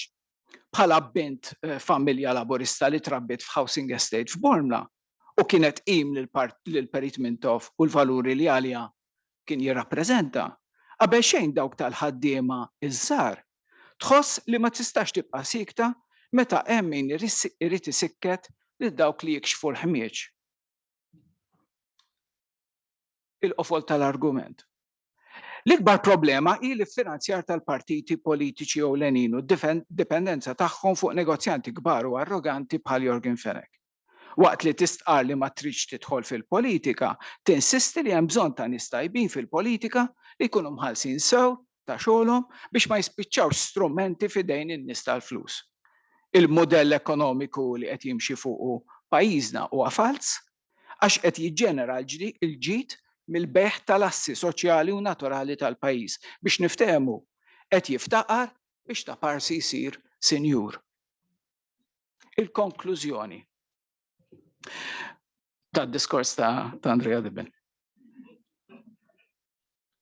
bħala bint familja laburista li trabbit f'housing estate f'Bormla u kienet qim lil-Perit Mintoff u l-valuri li għalija kien jirrappreżenta, qabel xejn dawk tal-ħaddiema iż-żgħar tħoss li ma tistax tibqa' sikta meta hemm min irid isikket lil dawk li jikxfu l-ħmieġ. Il-qofol tal-argument. L-ikbar problema hi l-finanzjar tal-partiti politiċi ewlenin u d-dipendenza tagħhom fuq negozjanti kbar u arroganti bħal Jorgen Fenech. Waqt li tistqar li ma tridx tidħol fil-politika, tinsisti li hemm bżonn ta' nies tajbin fil-politika li jkunu mħallsin sew ta' xogħolhom biex ma jispiċċawx strumenti f'idejn in-nies tal-flus. Il-modell ekonomiku li qed jimxi fuqu pajjiżna huwa fals għax qed jiġġenera l-ġid mill-bejħ tal-assi soċjali u naturali tal-pajjiż biex niftehmu qed jiftaqar biex ta' parsi jsir sinjur. Il-konklużjoni tad-diskors ta' Andrea Dibben.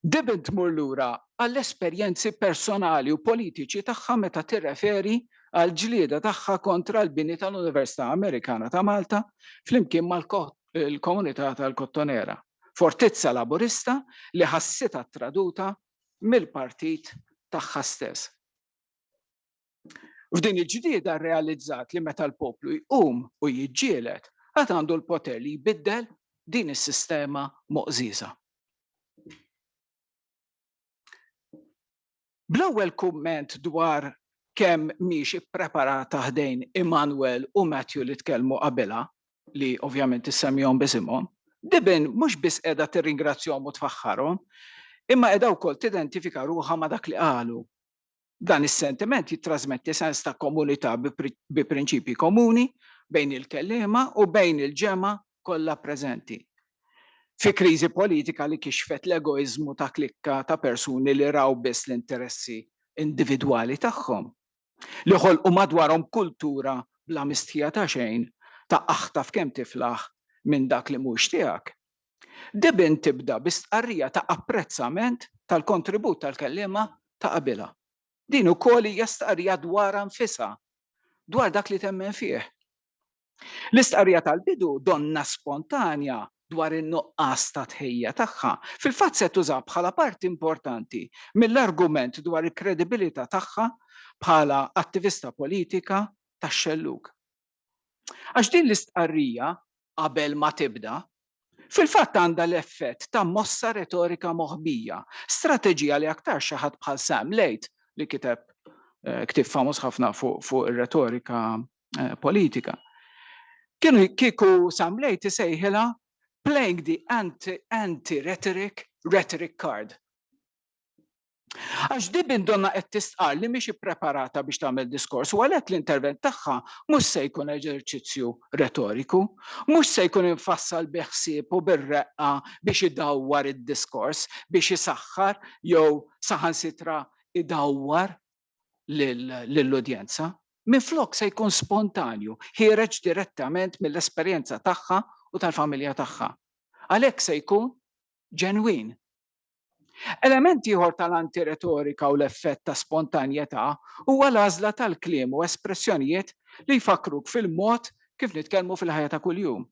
Dibben tmur lura għall-esperjenzi personali u politiċi tagħha meta tirreferi għal ġlieda tagħha kontra l-bini tal-Università Amerikana ta' Malta flimkien mal-komunità tal-Kottonera, fortizza laburista li ħassitha traduta mill-partit tagħha stess. F'din il-ġlieda rrealizzat li meta l-poplu jqum u jiġġieled għad għandu l-poter li jbiddel din is-sistema moqżiża. Bl-ewwel kumment dwar kemm mhix ippreparata ħdejn Emmanuel u Matthew li tkellmu qabilha, li ovvjament issemmihom bisimhom, Dibben mhux biss qiegħda tirringrazzjahom u tfaħħarhom, imma qiegħda wkoll tidentifika ruħha ma' dak li qalu. Dan is-sentiment jittrażmetti sens ta' komunità bi prinċipji komuni bejn il-kelliema u bejn il-ġema kollha preżenti. Fi kriżi politika li kixfet l-egoizmu ta' klikka ta' persuni li raw biss l-interessi individwali tagħhom, li ħolqu madwarhom kultura bla mistħija ta' xejn ta' aħtaf kemm tiflaħ minn dak li mhux tiegħek. Dibben tibda bistqarrija ta' apprezzament tal-kontribut tal-kelliema ta' qabilha. Din ukoll hija stqarrija dwar anfisha, dwar dak li temmen fih. L-istqarrija tal-bidu donna spontanja dwar in-nuqqas ta' tħejja tagħha fil-fatt se tuża bħala parti importanti mill-argument dwar il-kredibilità tagħha bħala attivista politika tax-xellug. Għax din l-istqarrija qabel ma tibda fil-fatt għandha l-effett ta' mossa retorika moħbija, strateġija li aktar xi ħadd bħal Sam Late li kiteb famuż ħafna fuq ir-retorika politika. Kieku Sam Late isejħilha playing the anti-rhetoric card. Għax Dibben donna qed tistqar li mhix ippreparata biex tagħmel diskors u għalhekk l-intervent tagħha mhux se jkun eġerċizzju retoriku, mhux se jkun infassal biħsieb u bir-reqqa biex idawwar id-diskors biex isaħħar jew saħansitra idawwar lill-udjenza. Minflok se jkun spontanju, ħireġ direttament mill-esperjenza tagħha u tal-familja tagħha. Għalhekk se jkun ġenwin. Elementi ieħor tal-antiretorika u l-effett ta' spontanjetà huwa l-għażla tal-kliem u espressjonijiet li jfakruk fil-mod kif nitkellmu fil-ħajja ta' kuljum.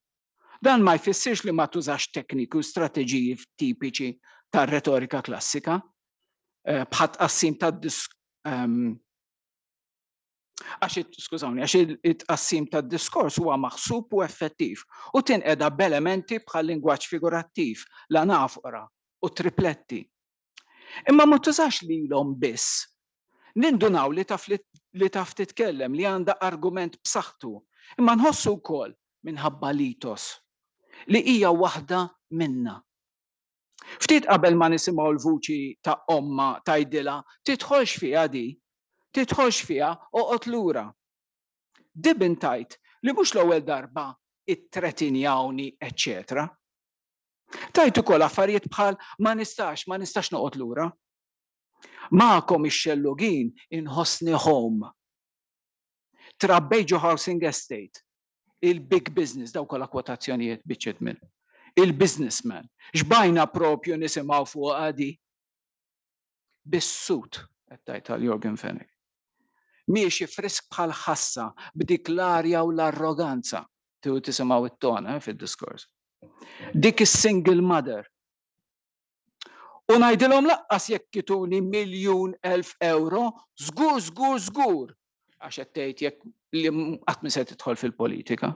Dan ma jfissirx li ma tużax tekniku u strateġiji tipiċi tar-retorika klassika bħat qassim għax it-qassim tad-diskors huwa maħsub u effettiv u tinqeda b'elementi bħal lingwaġġ figurattiv, l-anafora u tripletti. Imma ma tużax lilhom biss. Nindunaw li taf titkellem li għandha argument b'saħħtu, imma nħossu wkoll minħabba litos li hija waħda minna. Ftit qabel ma nisimgħu l-vuċi ta' omma tgħidilha tidħolx fiha di, tidħolx fiha oqgħod lura. Dibin tajt li mhux l-ewwel darba ittretinjawni, eċċetera. Tajt ukoll affarijiet bħal ma nistax noqgħod lura. Ma'kom ix-xellugin inħossni home. Trabbej ġo housing estate. Il-big business, daw kollha kwotazzjonijiet biċċiet minn. Il-businessman. Xbajna propju nisimgħu fuq għadi. Bis-sut, qed tajt għal Jorgen Fenech. Miexi frisk bħal ħassa b'dik l-arja u l-arroganza. Tiegħu tisimgħu it-tona fid-diskors. Dik is-single mother. U ngħidilhom laqqas jekk kituni 1,000,000 euro, żgur. Għax qed tgħid jekk li qatt ma se tidħol fil-politika.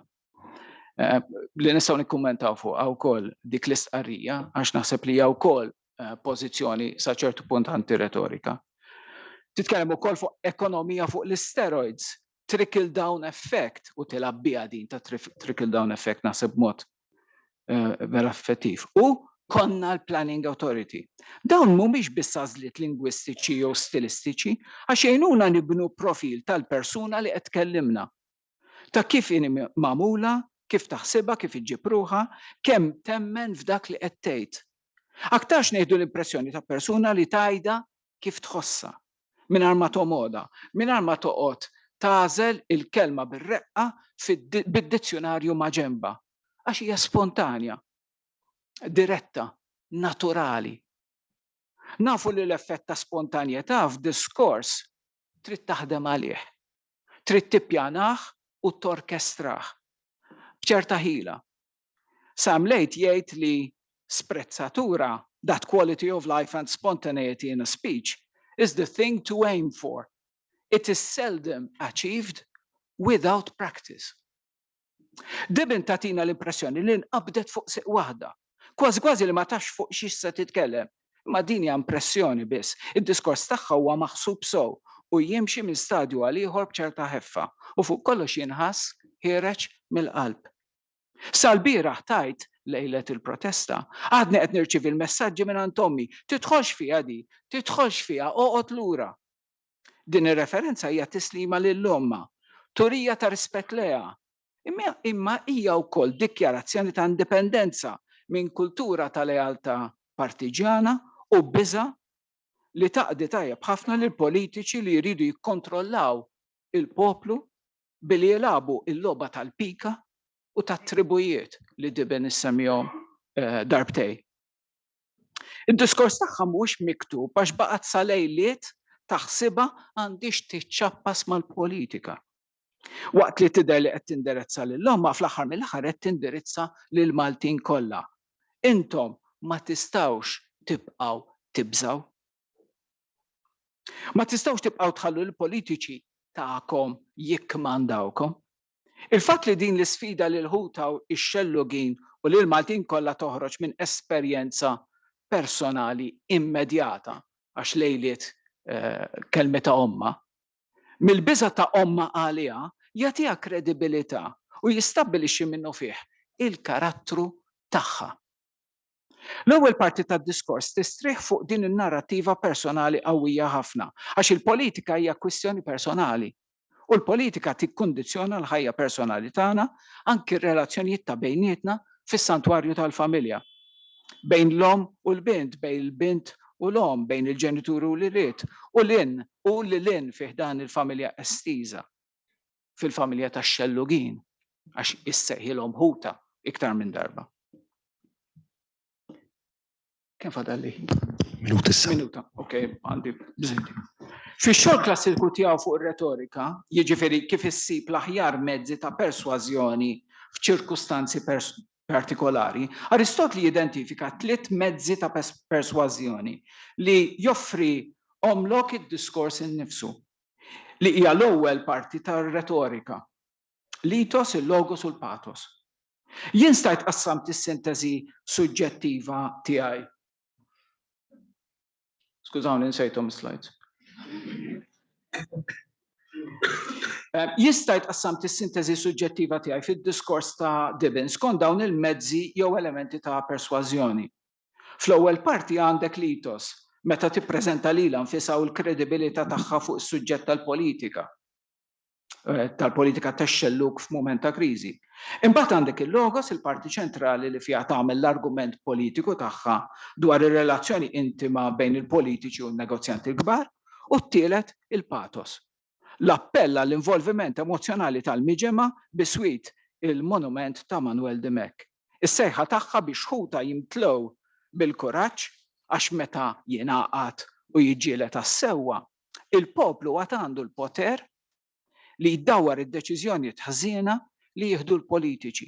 Li nistgħu nikkummentaw fuqha wkoll dik l-istqarrija għax naħseb li hija wkoll pożizzjoni sa ċertu punt antiretorika. Titkellem ukoll fuq ekonomija fuq l-steroids, trickle down effect u tilab biha din ta' trickle down effect naħseb mod vera effettiv. U konna l-Planning Authority. Dawn mhumiex biss għażliet lingwistiċi jew stilistiċi għax jgħinuna nibnu profil tal-persuna li qed tkellimna. Ta' kif inhi magħmula, kif taħsibha, kif iġġib ruħha, kemm temmen f'dak li qed tgħid. Aktarx ngħidu l-impressjoni ta' persuna li tajda kif tħossha, mingħajr ma tomoda, mingħajr ma toqgħod tagħżel il-kelma bir-reqqa bid-dizzjonarju ma' ġenba. Għax hija spontanja, diretta, naturali. Nafu li l-effett ta' spontanjetà f'diskors trid taħdem għalih, trid tippjanah u torkestraħ b'ċerta ħila. Sam Lejt jgħid li sprezzatura, that quality of life and spontaneity in a speech, is the thing to aim for. It is seldom achieved without practice. Dibin tatina l-impressjoni li nqabdet fuq siq waħda. Kważi li ma tax fuq xiex se titkellem. Ma din hija impressjoni biss. Id-diskors tagħha huwa maħsub sew u jimxi minn stadju għal ieħor b'ċerta ħeffa u fuq kollox jinħass ħireġ mill-qalb. Sal-bieraħ tajt lejlet il-protesta, għadni qed nirċievi l-messaġġi minn Tommi, tidħolx fiha di, tidħolx fiha, oqgħod lura. Din ir-referenza hija tislima lill-omma, turija ta' rispett leha. Imma hija wkoll dikjarazzjoni ta' indipendenza minn kultura ta' lealtà partiġjana u biża' li taqdi tajjeb ħafna lil politiċi li jridu jikkontrollaw il-poplu billi jilagħbu il-logħba tal-pika u tat-tribujiet li diben issemmihom darbtej. Id-diskors tagħha mhux miktub għax baqgħet sa lejliet taħsibha għandix tiċċappas mal-politika. Waqt li tidher li qed tindirizza lill-omma fl-aħħar mill-aħħar qed tindirizza lil Maltin kollha. Intom ma tistgħux tibqgħu tibżgħu. Ma tistgħux tibqgħu tħallu l-politiċi tagħkom jikkmandawkom. Il-fatt li din l-isfida lil ħuta u x-xellugin u lil Maltin kollha toħroġ minn esperjenza personali immedjata għax lejliet kelma ta' omma. Mill-biża' ta' omma għaliha jagħtiha kredibilità u jistabbilixxi minnu fih il-karattru tagħha. L-ewwel parti tad-diskors tistrieħ fuq din in-narrattiva personali qawwija ħafna għax il-politika hija kwistjoni personali u l-politika tikkundizzjona l-ħajja personali tagħna anki r-relazzjonijiet ta' bejnietna fis-santwarju tal-familja. Bejn l-om u l-bint, bejn il-bint u l-om, bejn il-ġenituri u l-iriet, u l-lin fih dan il-familja estiża, fil-familja tax-xellugin, għax issejħilhom ħuta iktar minn darba. Kemm fadalli? Minuta issa. Minuta, ok, għandi bżiddi. Fix-xogħol klassiku tiegħu fuq ir-retorika, jiġifieri kif issib l-aħjar mezzi ta' persważjoni f'ċirkustanzi partikolari, Aristotli jidentifika 3 mezzi ta' persważjoni li joffri omlok id-diskors innifsu, li hija l-ewwel parti tar-retorika, l-itos, il-logos u l-pathos. Jien stajt qassamt is-sintesi suġġettiva tiegħi. Skużawni, nsejthom slides. Jistajt qassamt is-sintesi suġġettiva tiegħi fid-diskors ta' Gibbon skont dawn il-mezzi jew elementi ta' persważjoni. Fl-ewwel parti għandek l-itos, meta tippreżenta lilha nfisha u l-kredibilità tagħha fuq is-suġġett tal-politika tax-xelluk f'mument ta' kriżi. Imbagħad għandek il-logos, il-parti ċentrali li fiha tagħmel l-argument politiku tagħha dwar ir-relazzjoni intima bejn il-politiċi u n-negozjanti l-kbar, u t-tielet il-pathos. L-appell għall-involviment emozjonali tal-miġema biswit il-monument ta' Manuel de Mec. Is-sejħa tagħha biex ħuta jimtlew bil-kuraġġ għax meta jingħaqad u jiġġieled tas-sewwa, il-poplu għad għandu l-poter li jiddawwar id-deċiżjonijiet ħżiena li jieħdu l-politiċi.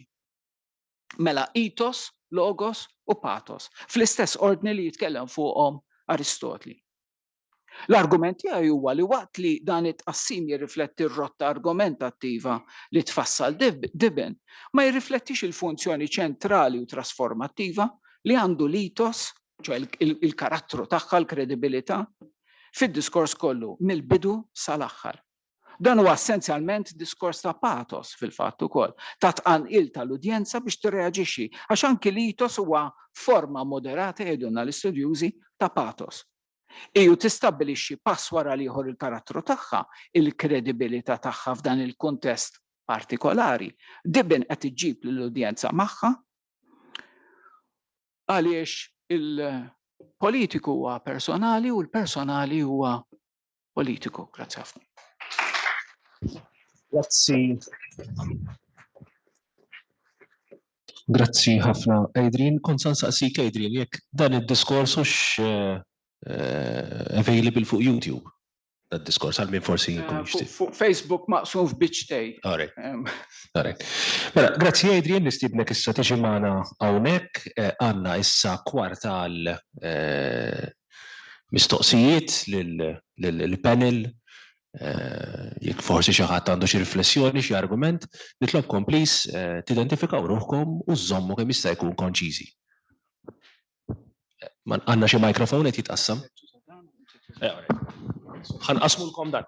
Mela itos, logos u pathos, fl-istess ordni li jitkellem fuqhom Aristotli. L-argument tiegħi huwa li waqt li dan it-tqassim jirrifletti r-rotta argumentattiva li tfassal Gibbon, ma jirriflettix il-funzjoni ċentrali u trasformattiva li għandu l-itos, ċoe il-karattru tagħha, l-kredibilità, fid-diskors kollu mill-bidu sal-aħħar. Dan huwa essenzjalment diskors ta' pathos fil-fatt ukoll, ta' tqanqil tal-udjenza biex tirreaġixxi, għax anki l-itos huwa forma moderata jgħidulna l-istudjużi ta' pathos. Iju tistabbilixxi pass wara ieħor il-karattru tagħha, il-kredibilità tagħha f'dan il-kuntest partikolari. Gibbon qed iġġib lill-udjenza magħha għaliex il-politiku huwa personali u l-personali huwa politiku. Grazzi ħafna. Grazzi ħafna, Adrian. Kont nsaqsik, Adrian, jekk dan id-diskors hux available fuq YouTube. Dat diskors għal min forsi jkun jixtieq. Fuq Facebook maqsum f'biċtej. Mela, grazzi Adrian li stibnek issa tiġi magħna hawnhekk, għandna issa kwartal mistoqsijiet lill-panel. Jekk forsi xi ħadd għandu xi riflessjoni, xi argument, nitlobkom please tidentifikaw ruħkom u żommu kemm jista' jkun konċiżi. Għandna xi mikrofon qed jitqassam? Ħanqasmulkom dan.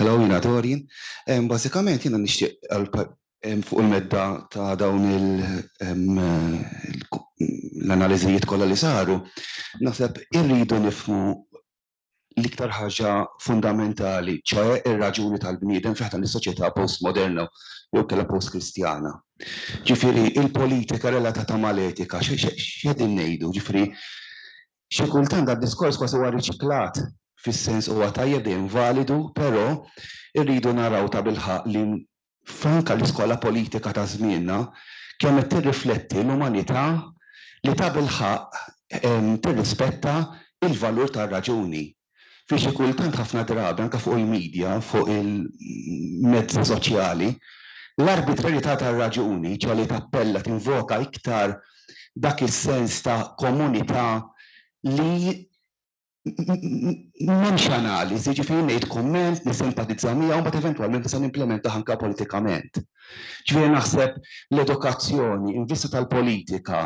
Hello, jina Dorian. Basikament jina nixtieq fuq il-medda ta' dawn l-analiżijiet kollha li saru, naħseb irridu nifhmu l-iktar ħaġa fundamentali, ċoe ir-raġuni tal-bniedem fiħdan is-soċjetà postmoderna jew kellha postkristjana. Ġifieri il-politika relatata mal-etika, x'qegħdin ngħidu, ġifieri xi kultant għad-diskors kważi huwa riċiklat fis-sens huwa tajjeb dejjem validu, però irridu naraw ta' bilħaq li franka l-iskola politika ta' żmienna kemm qed tirrifletti l-umanità li ta' bilħaq tirrispetta il-valur tar-raġuni. Fi xi kultant ħafna drabi anke fuq il-medja, fuq il-mezzi soċjali, l-arbitrarjetà tar-raġuni, ċoe li tappella tinvoka iktar dak is-sens ta' komunità li m'hemmx analiżi, ġifieri ngħid kumment, nissimpatizza miegħu u mbagħad eventwalment nista' nimplementa anke politikament. Ġifieri naħseb l-edukazzjoni, invista tal-politika,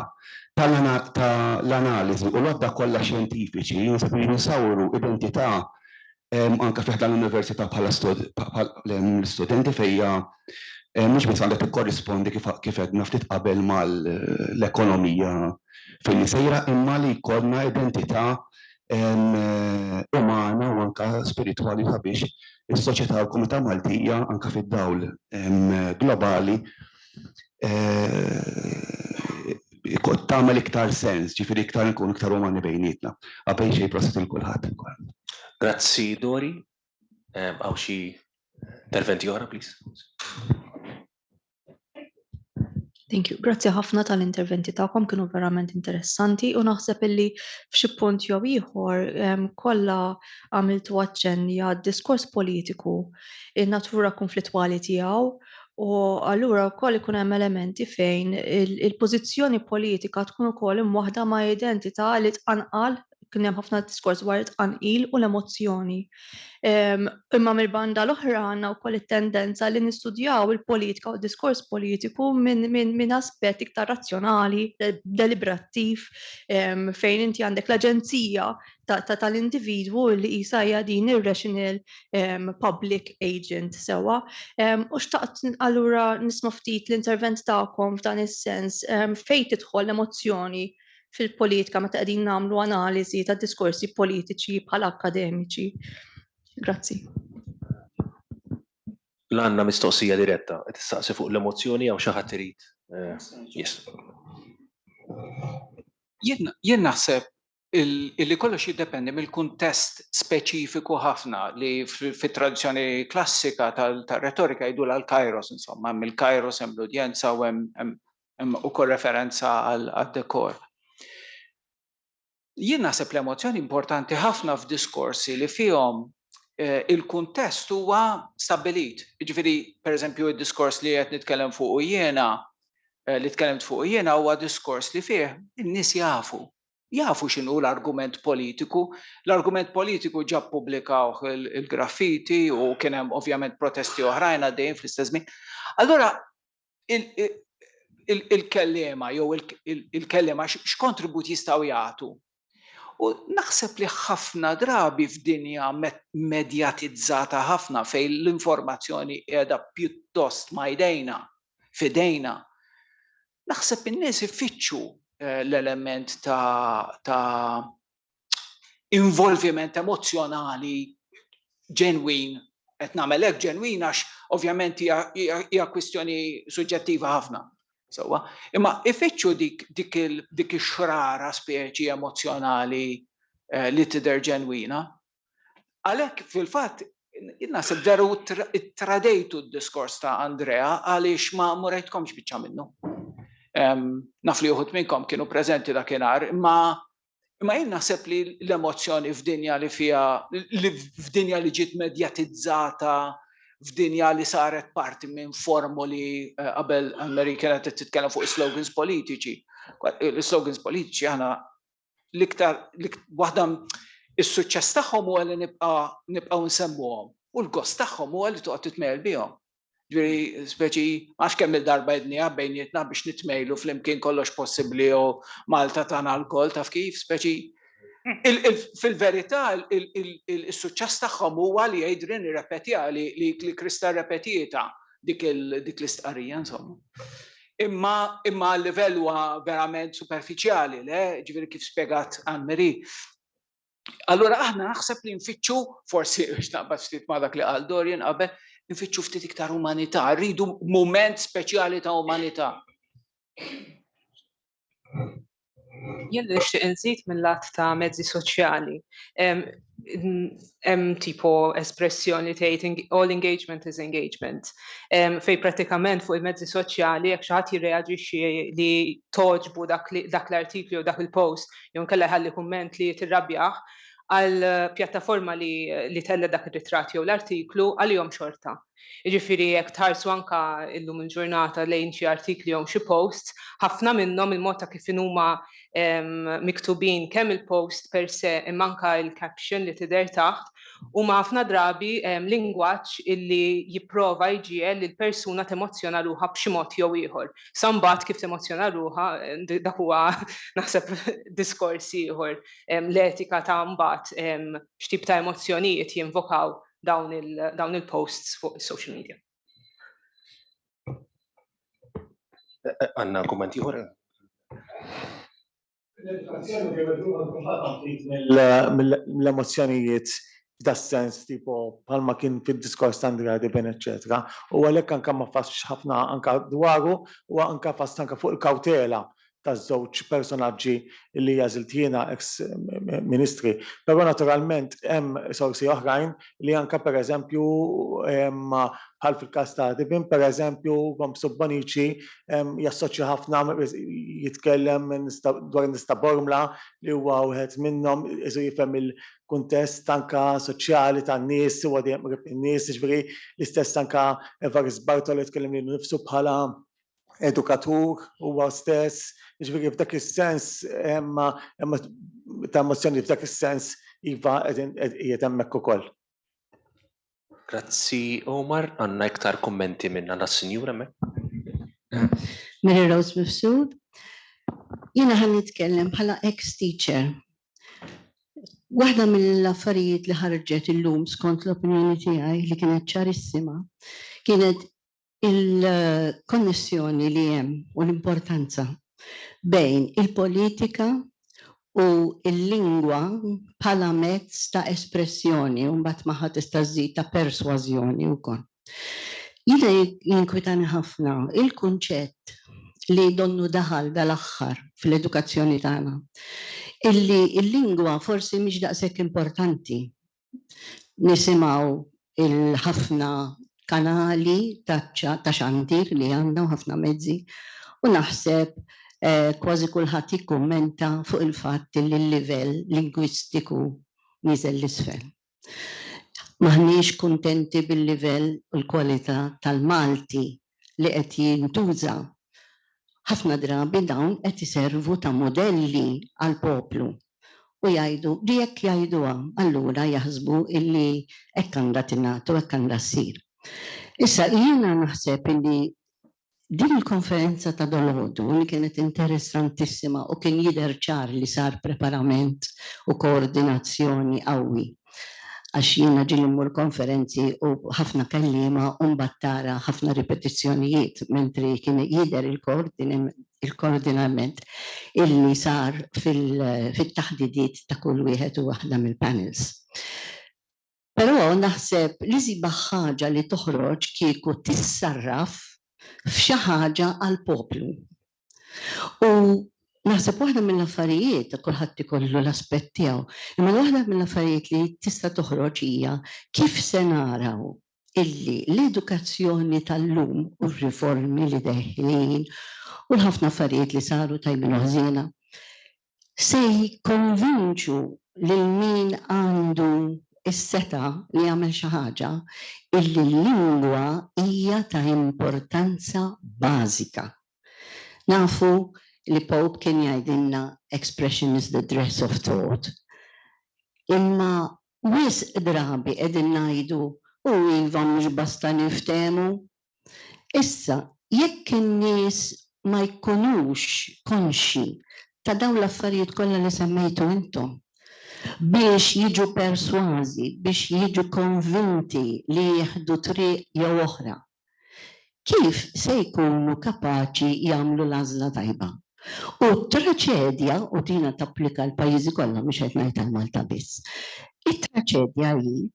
tal-analiżi u l-għodda kollha xjentifiċi jinsawru identità anke fih l-università bħala l-istudenti fejja mhux biss għandek tikkorrispondi kif qed ftit qabel mal-ekonomija fejn sejra imma li jkollna identità umana u anka spiritwali sabiex is-soċjetà u l-komunità Maltija anka fid-dawl globali tagħmel iktar sens, ġifieri iktar nkun iktar umani bejnietna. Qabel xejn proset il kulħadd. Grazzi Dori. Għaw xi interventi oħra, please. Thank you. Grazzi ħafna tal-interventi tagħkom, kienu verament interessanti u naħseb illi f'xi punt jew ieħor kollha għamiltu aċċenni għad-diskors politiku, in-natura konflittwali tiegħu u allura wkoll ikun hemm elementi fejn il-pożizzjoni politika tkun ukoll imwaħda ma' identità li tqanqal, kien hemm ħafna diskors dwar it-tqanqil u l-emozzjoni. Imma mill-banda l-oħra għandna wkoll it-tendenza li nistudjaw il-politika u d-diskors politiku minn aspett iktar razzjonali, deliberattiv, fejn inti għandek l-aġenzija tal-individwu li qisha hija din ir-rational public agent sewwa. U xtaqt allura nisma' ftit l-intervent tagħkom f'dan is-sens fejn tidħol l-emozzjoni fil-politika meta qegħdin nagħmlu analiżi ta' diskorsi politiċi bħala akademiċi. Grazzi. L-għandna mistoqsija diretta, qed tistaqsi fuq l-emozzjoni jew xi ħadd irid. Yes. Jien naħseb illi kollox jiddependi mill-kuntest speċifiku ħafna li fit-tradizzjoni klassika tal-retorika jgħidula l-kairos, insomma, mill-kairos hemm l-udjenza u hemm ukoll referenza għad-dekor. Jien naħseb l-emozzjoni importanti ħafna f'diskorsi li fihom il-kuntest huwa stabbilit. Jiġifieri, pereżempju, id-diskors li qed nitkellem fuq jiena, li tkellimt fuq jiena huwa diskors li fih in-nies jafu x'inhu l-argument politiku. L-argument politiku ġa ppubblikawh il-graffiti u kien hemm ovvjament protesti oħrajn għaddejjin fl-istess żmien. Allura il-kelliema jew il-kelliema x'kontribut jistgħu jagħtu. U naħseb li ħafna drabi f'dinja medjatizzata ħafna fejn l-informazzjoni qiegħda pjuttost ma' jdejna, f'idejna. Naħseb in-nies ifittxu l-element ta' involviment emozjonali ġenwin, qed nagħmel hekk ġenwin għax ovvjament hija kwistjoni suġġettiva ħafna. Imma ifittxu dik ix-xrara speċi emozjonali li tidher ġenwina. Għalhekk fil-fatt naħseb veru ittradejtu d-diskors ta' Andrea għaliex ma murejtkomx biċċa minnu. Naf li uħud minnkom kienu preżenti dakinhar, imma jien naħseb li l-emozzjoni f'dinja li ġiet medjatizzata, f'dinja li saret parti minn formuli qabel Mary kienet titkellem fuq slogans politiċi. L-slogans politiċi aħna l-iktar waħda is-suċċess tagħhom huwa li nibqgħu nsemmuhom u l-gost tagħhom huwa li toqgħod titmejl bihom. Ġifieri speċi għax kemm il-darba jdnija bejnietna biex nitmejlu flimkien kollox possibbli u Malta tagħna l-kol taf kif speċi. Fil-verità il-suċċess tagħhom huwa li jgħidrin irrepetija li Krista rrepetieta dik l-istqarrija insomma. Imma l-livell huwa verament superfiċjali, ġifieri kif spjegat Anne-Marie. Allura aħna naħseb li nfittxu forsi biex naqbad ftit ma' dak li qal Dorian qabel, nfittxu ftit iktar umanità, rridu mument speċjali ta' umanità. Jien nixtieq inżid mill-lat ta' mezzi soċjali. Hemm tipo espressjoni tgħid all engagement is engagement. Fejn pratikament fuq il-mezzi soċjali jekk xi ħadd jirreaġixxi li toġbu dak l-artiklu jew dak il-post jew nkella jħalli kumment li tirrabjah għal pjattaforma li tella dak ir-ritratt jew l-artiklu għalihom xorta. Jiġifieri jekk tħarsu anke llum il-ġurnata lejn xi artikli jew xi posts, ħafna minnhom il-mod ta' kif huma miktubin kemm il-post per se imma anke il-caption li tidher taħt huma ħafna drabi lingwaġġ illi jipprova jġiegħel lil persuna temozzjona ruħha b'xi mod jew ieħor. Sa mbagħad kif temozzjona ruħha dak huwa naħseb diskors ieħor l-etika ta' mbagħad x'tip ta' emozzjonijiet jinvokaw dawn il-posts fuq is-social media. Għandna kummenti ieħor? L-emozzjonijiet f'da sens tipo bħalma kien fid-diskors ta' Andrea Deben, eċetera. U għalhekk anke ma fassx ħafna anke dwaru u anke fass anke fuq il-kawtela taż-żewġ personaġġi li jażilt jiena ex-ministri. Però naturalment hemm sorsi oħrajn li anke pereżempju bħal fil-każ ta' Dibin pereżempju Subbanici jassoċja ħafna jitkellem dwar Nista Bormla li huwa wieħed minnhom isu jifhem il-kuntest anke soċjali tan-nies huwa dejjem qrib in-nies, jiġifieri l-istess anke Evarist Bartolo jitkellem lilu nnifsu bħala edukatur huwa stess, jiġifieri f'dak is-sens hemm ta' emozzjoni f'dak is-sens iva qiegħed hemmhekk ukoll. Grazzi Omar, għandna iktar kummenti minn għandna s-Sinjura hemmhekk. Mary Rose Mifsud. Jiena ħan nitkellem bħala ex-teacher. Waħda mill-affarijiet li ħarġet illum skont l-opinjoni tiegħi li kienet ċarissima kienet il-konnessjoni li hemm u l-importanza bejn il-politika u il-lingwa bħala mezz ta' espressjoni u mbagħad magħha tista' żżid ta' persważjoni wkoll. Jiena jinkwitani ħafna il-kunċett li donnu daħal dal-aħħar fil-edukazzjoni tagħna illi il-lingwa forsi mhix daqshekk importanti. Nisimgħu il-ħafna kanali ta' xandir li għandna u ħafna mezzi u naħseb kważi kulħadd jikkummenta fuq il-fatt li l-livell lingwistiku niżel l-isfel. Maħniex kuntenti bil-livell u l-kwalità tal-Malti li qed jintuża. Ħafna drabi dawn qed iservu ta' modelli għall-poplu u jgħidu li jekk jgħiduha allura jaħsbu illi hekk għandha tingħata u hekk għandha ssir. Issa jiena naħseb illi din il-konferenza ta' dolodu li kienet interessantissima u kien jidher ċar li sar preparament u koordinazzjoni qawwi. Għax jiena ġili mmur konferenzi u ħafna kelliema u mbagħad tara ħafna ripetizzjonijiet mentri kien jidher il-koordinament illi sar fil-taħdidiet ta' kull wieħed u waħda mill-panels. Però naħseb li siba ħaġa li toħroġ kieku tissarraf f'xi ħaġa għall-poplu. U naħseb waħda mill-affarijiet kulħadd ikollu l-aspett tiegħu, imma waħda mill-affarijiet li tista' toħroġ hija kif se naraw illi l-edukazzjoni tal-lum u r-riformi li deħlin u l-ħafna affarijiet li saru tajbin ħażina se jikkonvinċu lil min għandu is-seta li jagħmel xi ħaġa illi l-lingwa hija ta' importanza bażika. Nafu li Pope kien jgħidilna expression is the dress of thought. Imma wisq drabi qegħdin ngħidu u iva mhux basta niftehmu. Issa jekk in-nies ma jkunux konxi ta' dawn l-affarijiet kollha li semmejtu intom biex jiġu persważi, biex jiġu konvinti li jieħdu triq jew oħra. Kif se jkunu kapaċi jagħmlu l-għażla tajba? U traċedja, u dina tapplika l-pajjiżi kollha mhux qed ngħid għal-Malta biss. It-traċedja hi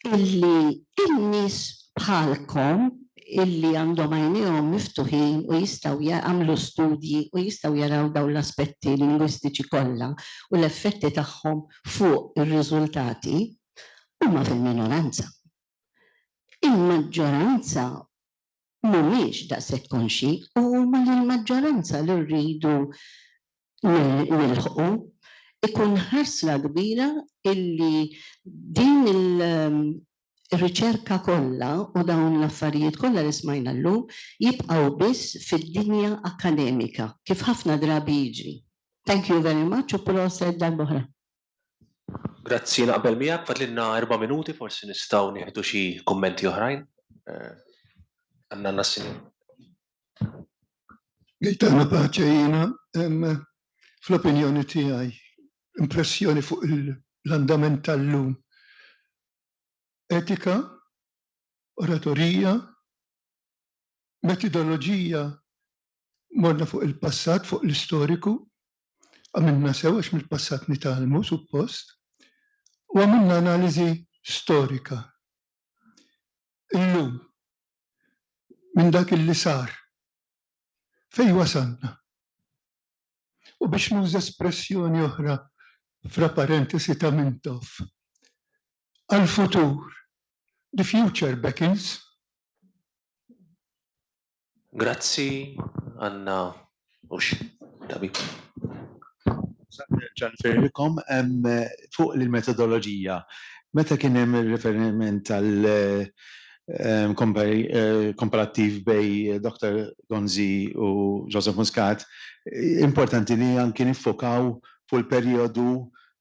illi n-nies bħalkom illi għandhom għajnejhom miftuħin u jistgħu jagħmlu studji u jistgħu jaraw dawn l-aspetti lingwistiċi kollha u l-effetti tagħhom fuq ir-riżultati huma fil-minoranza. Il-maġġoranza mhumiex daqshekk konxi u huma l-maġġoranza li rridu nilħqu ikun ħarsla kbira illi din ir-riċerka kollha u dawn l-affarijiet kollha li smajna llum jibqgħu biss fid-dinja akademika kif ħafna drabi jiġri. Thank you very much u proset darb'oħra. Grazzi naqbel miegħek fadlilna 4 minuti forsi nistgħu nieħdu xi kummenti oħrajn. Għandna nassin. Gejtana paċe jiena fl-opinjoni tiegħi impressjoni fuq l-andament tal-lum. Etika, oratorija, metodoloġija morna fuq il-passat, fuq l-istoriku, għamilna sew għax mill-passat nitalmu suppost, u għamilna analiżi storika. Illum, minn dak il-li sar, fej wasanna? U biex nuża espressjoni oħra fra parentesi ta' Mintoff. Għal-futur, the future beckons. Grazzi, Anna Ux. Tabib. ċanferikom fuq l-metodoloġija. Meta kien hemm il-riferiment tal komparattiv bej Dr. Gonzi u Joseph Muscat, importanti li anki nifokaw fuq il-perjodu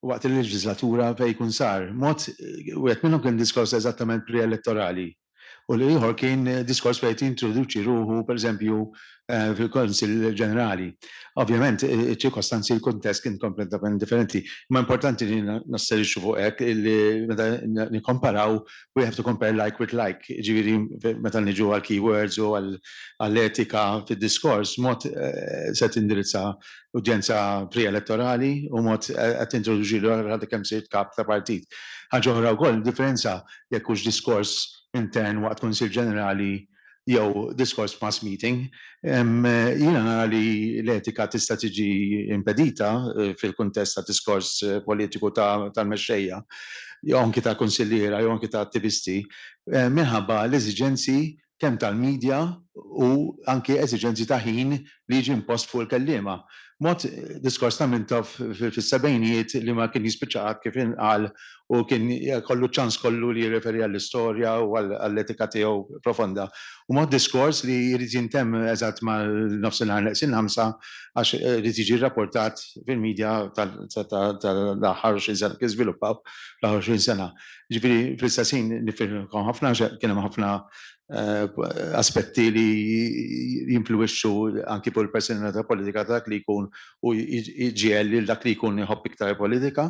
waqt il-leġislatura fej kun sar. Mod, u għet minnu kien diskors eżattament pre-elettorali. U li ieħor kien diskors fejn introduċi ruħu, per eżempju, fil-Konsil Ġenerali. Ovvjament, ċirkostanzi il-kontest kien kompletament differenti, ma importanti li nasserixxu fuq hekk li meta nikkomparaw, we have to compare like with like. Ġifieri meta niġu għal keywords u għall-etika fid-diskors, mod se tindirizza udjenza pre-elettorali u mod qed introduċi l kemm sirt kap ta' partit. Ħaġa oħra wkoll differenza jekk hux diskors intern waqt Kunsill Ġenerali jew diskors mass meeting, jiena li l-etika tista' tiġi impedita fil-kuntest ta' diskors politiku tal-mexxejja, jew anki ta' kunsilliera, jew anki ta' attivisti, minħabba l-eżiġenzi kemm tal-medja u anki eżiġenzi ta' ħin li jiġi impost fuq il-kellima. Mod diskors ta' Mintoff fis-sebgħinijiet li ma kien jispiċċaqat kif inqal u kien kollu ċans kollu li jirreferi għall-istorja u għall-etika tiegħu profonda. U mod diskors li jrid jintemm eżatt mal-nofsinhar neqsin ħamsa għax irid jiġi rrapportat fil-medja tal-aħħar 20 sena kif żviluppaw l-aħħar 20 sena. Ġifieri fl-istessin nifirkom ħafna kien hemm ħafna aspetti li jinfluwixxu anki fuq il-personalità politika ta' dak li jkun u jġiel li dak li jkun iħobb iktar politika.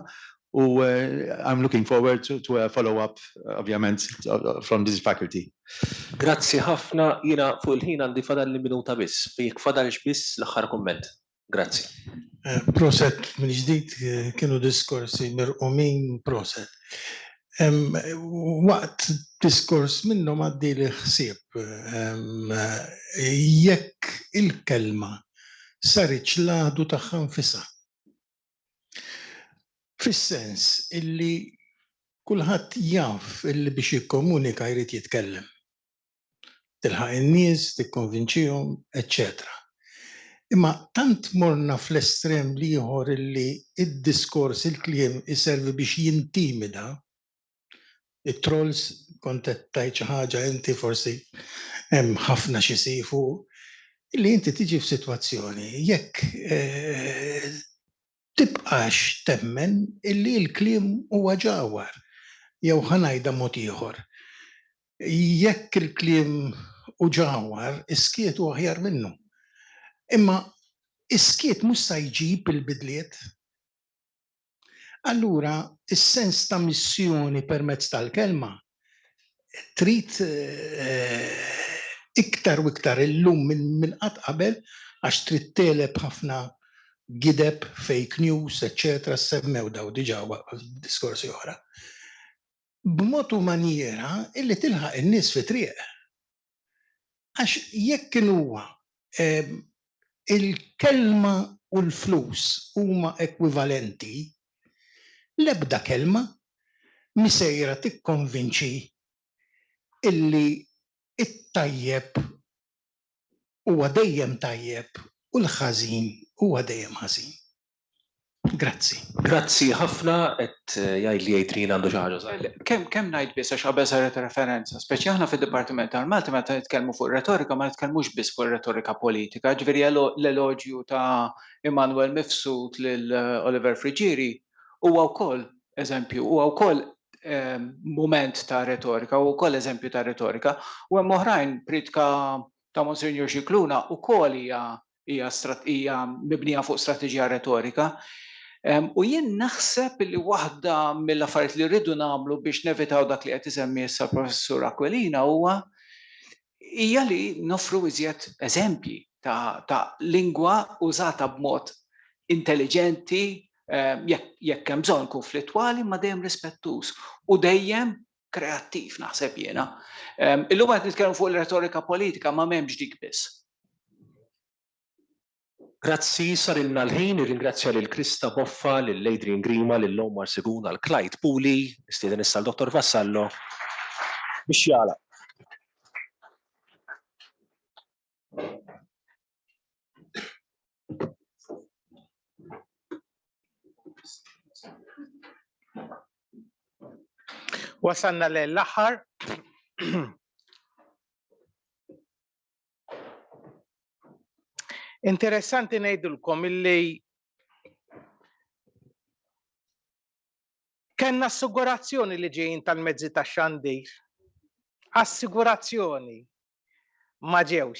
U I'm looking forward to a follow-up, ovvjament, from this faculty. Grazzi ħafna, jiena fuq il-ħin għandi fadal li minuta biss, jekk fadalx biss l-aħħar kumment. Grazzi. Proset minn ġdid kienu diskorsi mirqumin proset. Waqt diskors minnhom għaddi li ħsieb jekk il-kelma saritx l-għadu tagħha nfisha. Fis-sens illi kulħadd jaf illi biex jikkomunika jrid jitkellem. Tilħaq in-nies, tikkonvinċihom, eċċetera. Imma tant morna fl-estrem li ieħor illi id-diskors il-kliem iservi biex jintimida. It-trolls kontettajt xi ħaġa inti forsi hemm ħafna xi sifu illi inti tiġi f'sitwazzjoni jekk tibqax temmen illi l-kliem huwa ġawar jew ħanajda mod ieħor. Jekk il-kliem hu ġawar, iskiet hu aħjar minnu. Imma iskiet mhux se jġib il-bidliet. Allura, is-sens ta' missjoni permezz tal-kelma trid iktar u iktar illum minn qatt qabel għax trid teleb ħafna gideb, fake news, eccetera, semmew daw diġà diskorsi oħra. B'mod u maniera illi tilħaq in-nies fi triq. Għax jekk kien huwa il-kelma u l-flus huma ekwivalenti, l-ebda kelma misejra tikkonvinċi illi it-tajjeb huwa dejjem tajjeb u l-ħażin huwa dejjem ħażin. Grazzi. Grazzi ħafna qed jgħid li Adrian għandu xi ħaġa. Kemm ngħid biss għax qabel saret referenza, speċi aħna fid-Dipartiment tal-Malti meta nitkellmu fuq retorika ma nitkellmux biss fuq retorika politika, ġifieri l-elogju ta' Emmanuel Mifsud lil Oliver Frigieri huwa wkoll eżempju, huwa wkoll mument ta' retorika, huwa wkoll eżempju ta' retorika, u hemm oħrajn pritka ta' Monsignor Xikluna wkoll hija mibnija fuq strateġija retorika. U jien naħseb li waħda mill-affarijiet li rridu nagħmlu biex nevitaw dak li qed isemmi issa l-Professur Aquilina hija li nofru iżjed eżempji ta' lingwa użata b'mod intelligenti jekk hemm bżonn konflittwali ma dejjem rispettuż u dejjem kreattiv naħseb jiena. Illum qed nitkellmu fuq il-retorika politika ma m'hemmx dik biss. Grazzi, sarilna l-ħin, ringrazzja lil Krista Boffa, lil Adrian Grima, lil Omar Seguna, lil Clyde Pooley, nistieden issa l-Dottor Vassallo biex jala. Wasanna l-aħħar. Interessanti ngħidulkom illi kellna assigurazzjoni li ġejjin tal-mezzi tax-xandir. Assigurazzjoni ma ġewx.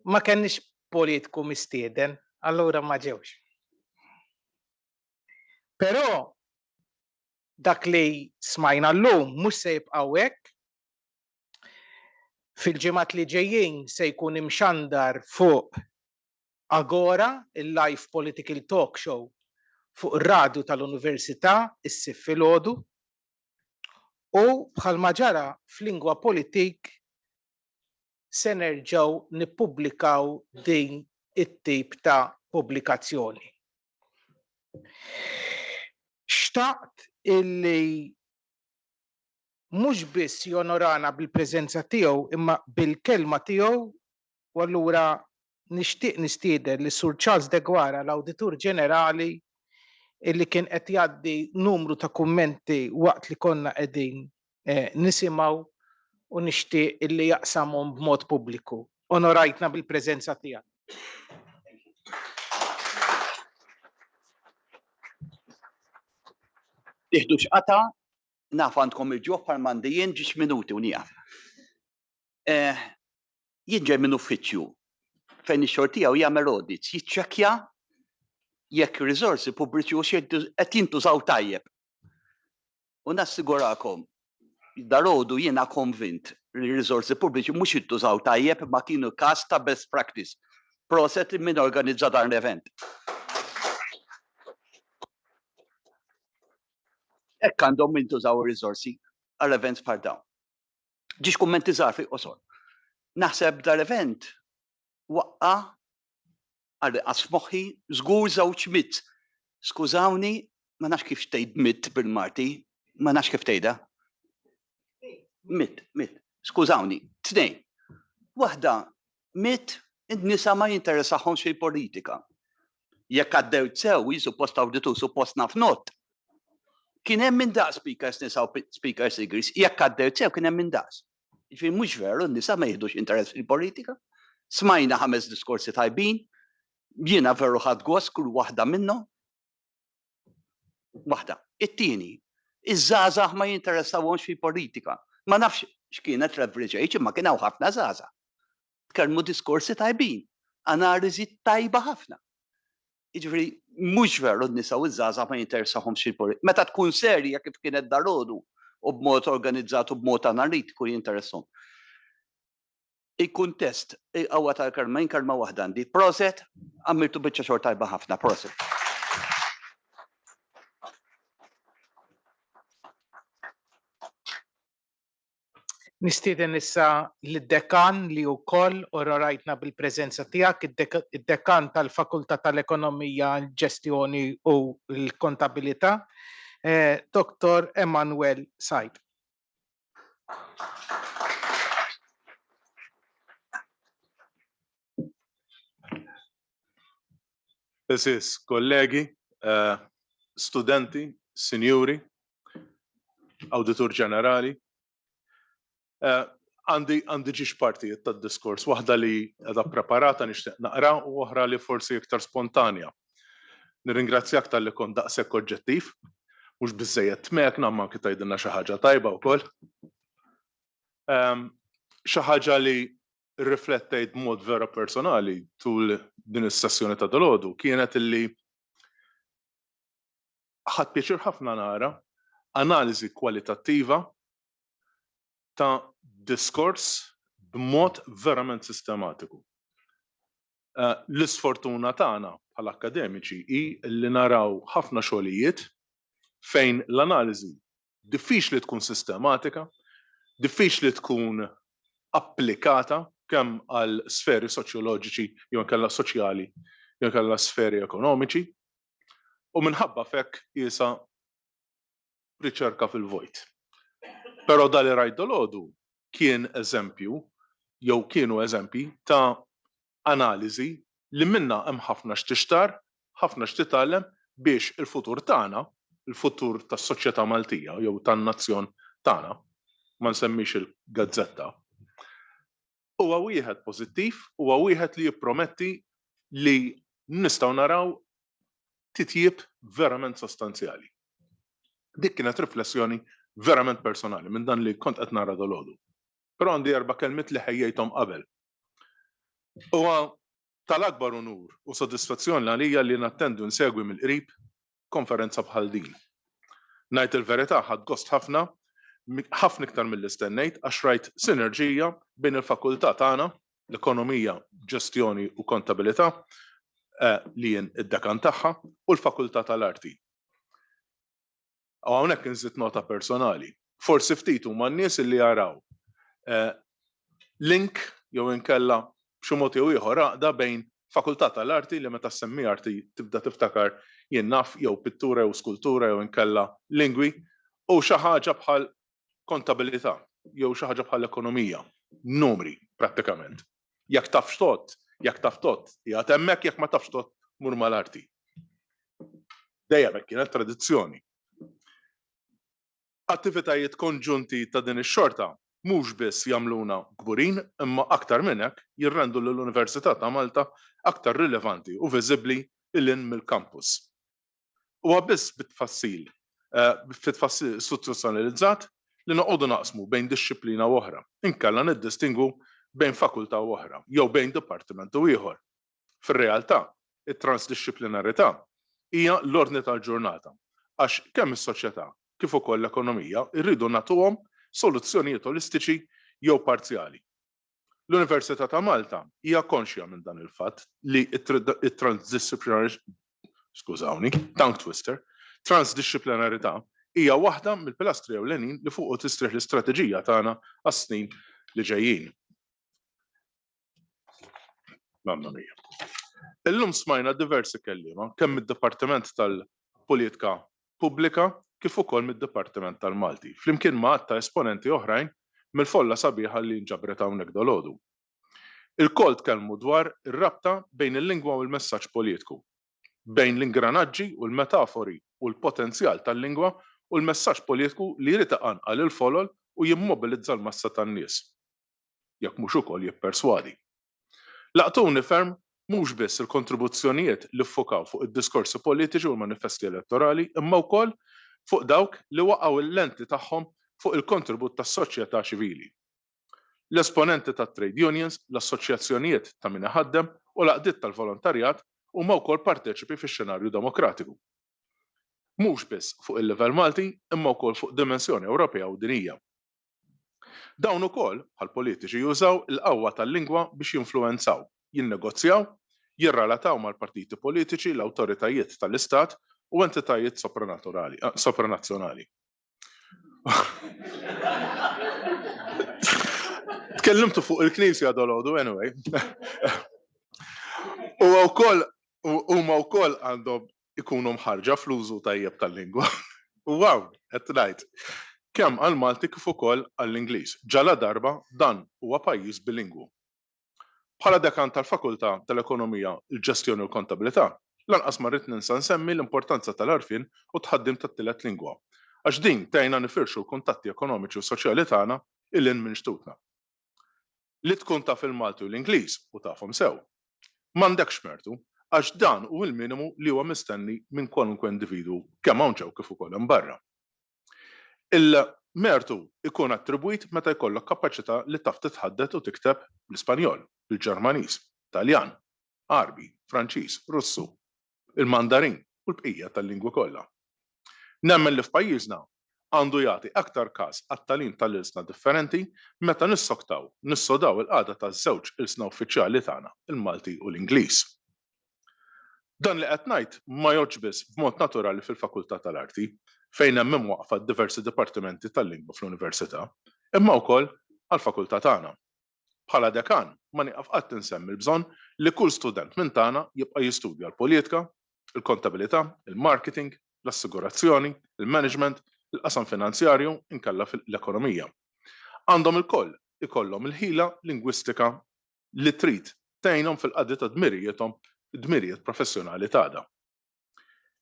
Ma kenniex politiku mistieden, allura ma ġewx. Però dak li smajna llum mhux se jibqgħu hekk. Fil-ġimgħat li ġejjin se jkun imxandar fuq Agora, il-live political talk show fuq ir-radju tal-Università issib filgħodu u bħalma ġara f'Lingwa Politik se nerġgħu nippubblikaw din it-tip ta' pubblikazzjoni. Xtaqt illi mhux biss jonorana bil-preżenza tiegħu imma bil-kelma tiegħu u allura nixtieq nistieden li Sur Charles De Guara, l-Awditur Ġenerali, illi kien qed jgħaddi numru ta' kummenti waqt li konna qegħdin nisimgħu u nixtieq illi jaqsamhom b'mod pubbliku. Onorajtna bil-preżenza tiegħek. Tieħdu x'qata, naf għandkom il-ġoħ bħal mandijien ġiex minuti u nieqaf. Jien ġej minn uffiċċju fejn ix-xogħol tiegħu jagħmel audits, jiċċekkja jekk ir-riżorsi pubbliċi qed jintużaw tajjeb. U nassigurakom, darodu jiena konvint li r-riżorsi pubbliċi mhux jintużaw tajjeb ma kienu każ ta' best practice. Proset min organizza dan l-event. Hekk għandhom jintużaw ir-riżorsi għall-events bħal dawn. Ġiex kummenti żgħar fi qosor. Naħseb dal-event waqqa għal moħħi żgur żewġ mit. Skużawni, ma nafx kif tgħid mit bil-Marti, ma nafx kif tgħidha. Mit. Skużawni, tnejn. Waħda mit in-nisa ma jinteressahom xejn politika. Jekk għaddew sew suppost awditu suppost naf not. Kien hemm min daqs speakers nisa u speakers igris, jekk għaddew sew kien hemm min daqs. Jiġifieri mhux veru n-nisa ma jieħdux interess fil-politika. Smajna 5 diskorsi tajbin, jiena veru ħadd gost kull waħda minnhom. Waħda. It-tieni, iż-żgħażagħ ma jinteressawhomx fil-politika. Ma nafx x'kienet leverage age imma kien hawn ħafna żgħażagħ. Tkellmu diskorsi tajbin, analiżi tajba ħafna. Jiġifieri mhux veru n-nisa u ż-żgħażagħ ma jinteressawhomx fil-politika. Meta tkun serja kif kienet darodu u b'mod organizzat u b'mod analitiku jinteressahom. Il-kuntest, għawa tal-kelma, kelma waħda għandi. Proset, għamiltu biċċa xogħol tajba ħafna. Proset. Nistieden issa lid-dekan li wkoll ororajtna bil-preżenza tiegħek, id-dekan tal-Fakultà tal-Ekonomija, l-Ġestjoni u l-Kontabilità, Dr. Emanuel Said. Eżis, kollegi, studenti, sinjuri, Awditur Ġenerali, għandi ġiex partijiet tad-diskors, waħda li għadha preparata nixtieq naqra u oħra li forsi iktar spontanja. Nirringrazzjak tal-li kont daqshekk oġġettiv, mhux biżżejjed tmekna ma anke tgħidilna xi ħaġa tajba wkoll. Xi ħaġa li riflettejt b'mod vera personali tul din is-sessjoni ta' dalgħodu kienet illi ħadd pjaċir ħafna nara analiżi kwalitattiva ta' diskors b'mod verament sistematiku. L-isfortuna tagħna bħala akademiċi hi li naraw ħafna xogħlijiet fejn l-analiżi diffiċli tkun sistematika, diffiċli tkun applikata kemm għal sferi soċjoloġiċi jew inkella soċjali jew inkella sferi ekonomiċi, u minħabba fekk jisa riċerka fil-vojt. Però dal rajt dolodu kien eżempju, jew kienu eżempji ta' analiżi li minna hemm ħafna x'tixtar, ħafna x'titgħallem biex il-futur tagħna, il-futur tas-soċjetà Maltija jew tan-nazzjon tagħna, ma nsemmix il-gazzetta, huwa wieħed pożittiv, huwa wieħed li jipprometti li nistgħu naraw titjib verament sostanzjali. Dik kienet riflessjoni verament personali minn dan li kont qed nara dolodu. Però għandi 4 kelmiet li ħejjejthom qabel. Huwa tal-akbar unur u sodisfazzjoni għalija li nattendu nsegwi mill-qrib konferenza bħal din. Ngħid il-verità ħadd gost ħafna iktar mill-istennejt għax rajt sinerġija bejn il-fakultà tagħna, l-ekonomija, ġestjoni u kontabilità li jien id-dekan tagħha u l-fakultà tal-arti. Hawnhekk inżid nota personali. Forsi ftit huma n-nies li jaraw link jew inkella b'xi mod jew ieħor għaqda bejn fakultà tal-arti li meta semmi arti tibda tiftakar jien naf jew pittura jew skultura jew inkella lingwi u xi ħaġa bħal kontabilità jew xi ħaġa bħal ekonomija, numri prattikament. Jekk taf x'tot, jgħat hemmhekk jekk ma tafx tot mur mal-arti. Dejjem hekk kienet tradizzjoni. Attivitajiet konġunti ta' din ix-xorta mhux biss jagħmluna kburin, imma aktar minn hekk jirrendu lill-Università ta' Malta aktar rilevanti u viżibbli lil mill-kampus. Huwa biss bit-tfassil istituzzjonalizzat li noqogħdu naqsmu bejn dixxilpina oħra, inkella niddistingwu bejn fakultà oħra jew bejn dipartiment u ieħor. Fir-realtà, it-transdixxiplinarità hija l-ordni tal-ġurnata għax kemm is-soċjetà kif ukoll l-ekonomija rridu nagħtuhom soluzzjonijiet olistiċi jew parzjali. L-Università ta' Malta hija konxja minn dan il-fatt li transdixxiplinarità hija waħda mill-pilastri ewlenin li fuqu tistrih l-istrateġija tagħna għas-snin li ġejjin. Mamma mia. Illum smajna diversi kelliema kemm mid-Dipartiment tal-Politika Pubblika kif ukoll mid-Dipartiment tal-Malti, flimkien ma' ta' esponenti oħrajn mill-folla sabiħa li nġabret hawnhekk dolodu. Il-kol tkellmu dwar ir-rabta bejn il-lingwa u l-messaġġ politiku, bejn l-ingranaġġi u l-metafori u l-potenzjal tal-lingwa u l-messaġġ politiku li jrid iqanqal il-folol u jimmobilizza l-massa tan-nies. Jekk mhux ukoll jipperswadi. Laqtuni ferm mhux biss il-kontribuzzjonijiet li ffokaw fuq id-diskorsi politiċi u l-manifesti elettorali, imma wkoll fuq dawk li waqgħu l-lenti tagħhom fuq il-kontribut tas-soċjetà ċivili. L-esponenti tat-trade unions, l-assoċjazzjonijiet ta' min iħaddem u l-għaqdiet tal-volontarjat huma wkoll parteċipi fix-xenarju demokratiku. Mhux biss fuq il-livell Malti, imma wkoll fuq dimensjoni Ewropea u dinija. Dawn ukoll bħal-politiċi jużaw il-qawwa tal-lingwa biex jinfluwenzaw, jinnegozjaw, jirrelataw mal-partiti politiċi, l-awtoritajiet tal-istat u entitajiet sopranazzjonali. Tkellimtu fuq il-Knisja dolodu anyway. Huma wkoll għandhom ikunu mħarġa fl-użu tajjeb tal-lingwa. Wow, qed ngħid. Kemm għall-Malti kif ukoll għall-Ingliż. Ġala darba dan huwa pajjiż bilingwu. Bħala dekan tal-Fakultà tal-Ekonomija, il-Ġestjoni u l-Kontabilità, lanqas ma rrid ninsa nsemmi l-importanza tal-għarfien u tħaddim tat-tielet lingwa. Għax din tgħinna nifirxu l-kuntatti ekonomiċi u soċjali tagħna il-lin minn xtutna. Li tkun taf il-Malti u l-Ingliż u tafhom sew. M'għandekx mertu għax dan hu l-minimu li huwa mistenni minn kwalunkwe individwu kemm hawn ġew kif ukoll hemm barra. Il-mertu ikun attribwit meta jkollok kapaċità li taf titħaddet u tikteb bl-Ispanjol, bil-Ġermaniż, Taljan, Arbi, Franċiż, Russu, il-Mandarin u l-bqija tal-lingwi kollha. Nemmen li f'pajjiżna għandu jagħti aktar każ għat-tagħlim tal-ilsna differenti meta nissodaw il-qagħda taż-żewġ ilsna uffiċjali tagħna, il-Malti u l-Ingliż. Dan li qed ngħid ma joġbis b'mod naturali fil-Fakultà tal-Arti fejn hemm imwaqfa diversi dipartimenti tal-lingwa fl-Università, imma wkoll għall-fakultà tagħna. Bħala dekan ma nieqaf qatt insemmi l-bżonn li kull student minn tagħna jibqa' jistudja l-politika, il-kontabilità, il-marketing, l-assigurazzjoni, il-management, il-qasam finanzjarju inkella fil-ekonomija. Għandhom il-koll ikollhom il-ħila lingwistika li trid tgħinhom fil-qaddi ta' dmirijiet professjonali tagħha.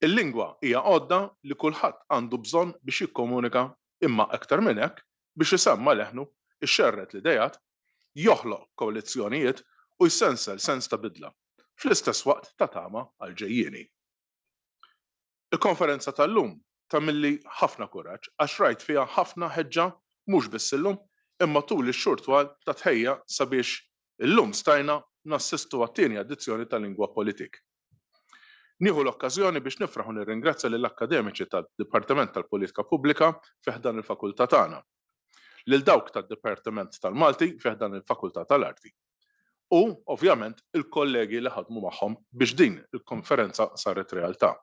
Il-lingwa hija għodda li kulħadd għandu bżonn biex jikkomunika imma aktar minn hekk biex isemma leħnu, ixxerret l-idejat, joħloq koalizzjonijiet u jsensel sens ta' bidla fl-istess waqt ta' tama għal ġejjieni. Il-konferenza tal-lum tagħmilli ħafna kuraġġ għax rajt fiha ħafna ħeġġa mhux biss illum imma tul ix-xhur twal ta' tħejja sabiex illum stajna nassistu għat-tieni edizzjoni tal-Lingwa Politik. Nieħu l-okkażjoni biex nifraħ u nirringrazzja lill-akkademiċi tad-Dipartiment tal-Politika Pubblika fih dan il-fakultà tagħna, lil dawk tad-Dipartiment tal-Malti fih dan il-Fakultà tal-Arti. U ovvjament il-kollegi li ħadmu magħhom biex din il-konferenza saret realtà.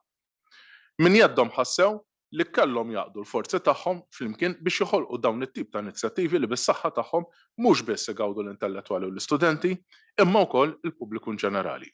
Min jeddhom ħassew li kellhom jaqdu l-forzi tagħhom flimkien biex joħolqu dawn it-tip ta' inizjattivi li bis-saħħa tagħhom mhux biss igawdu l-intellettwali u l-istudenti, imma wkoll il-pubbliku ġenerali.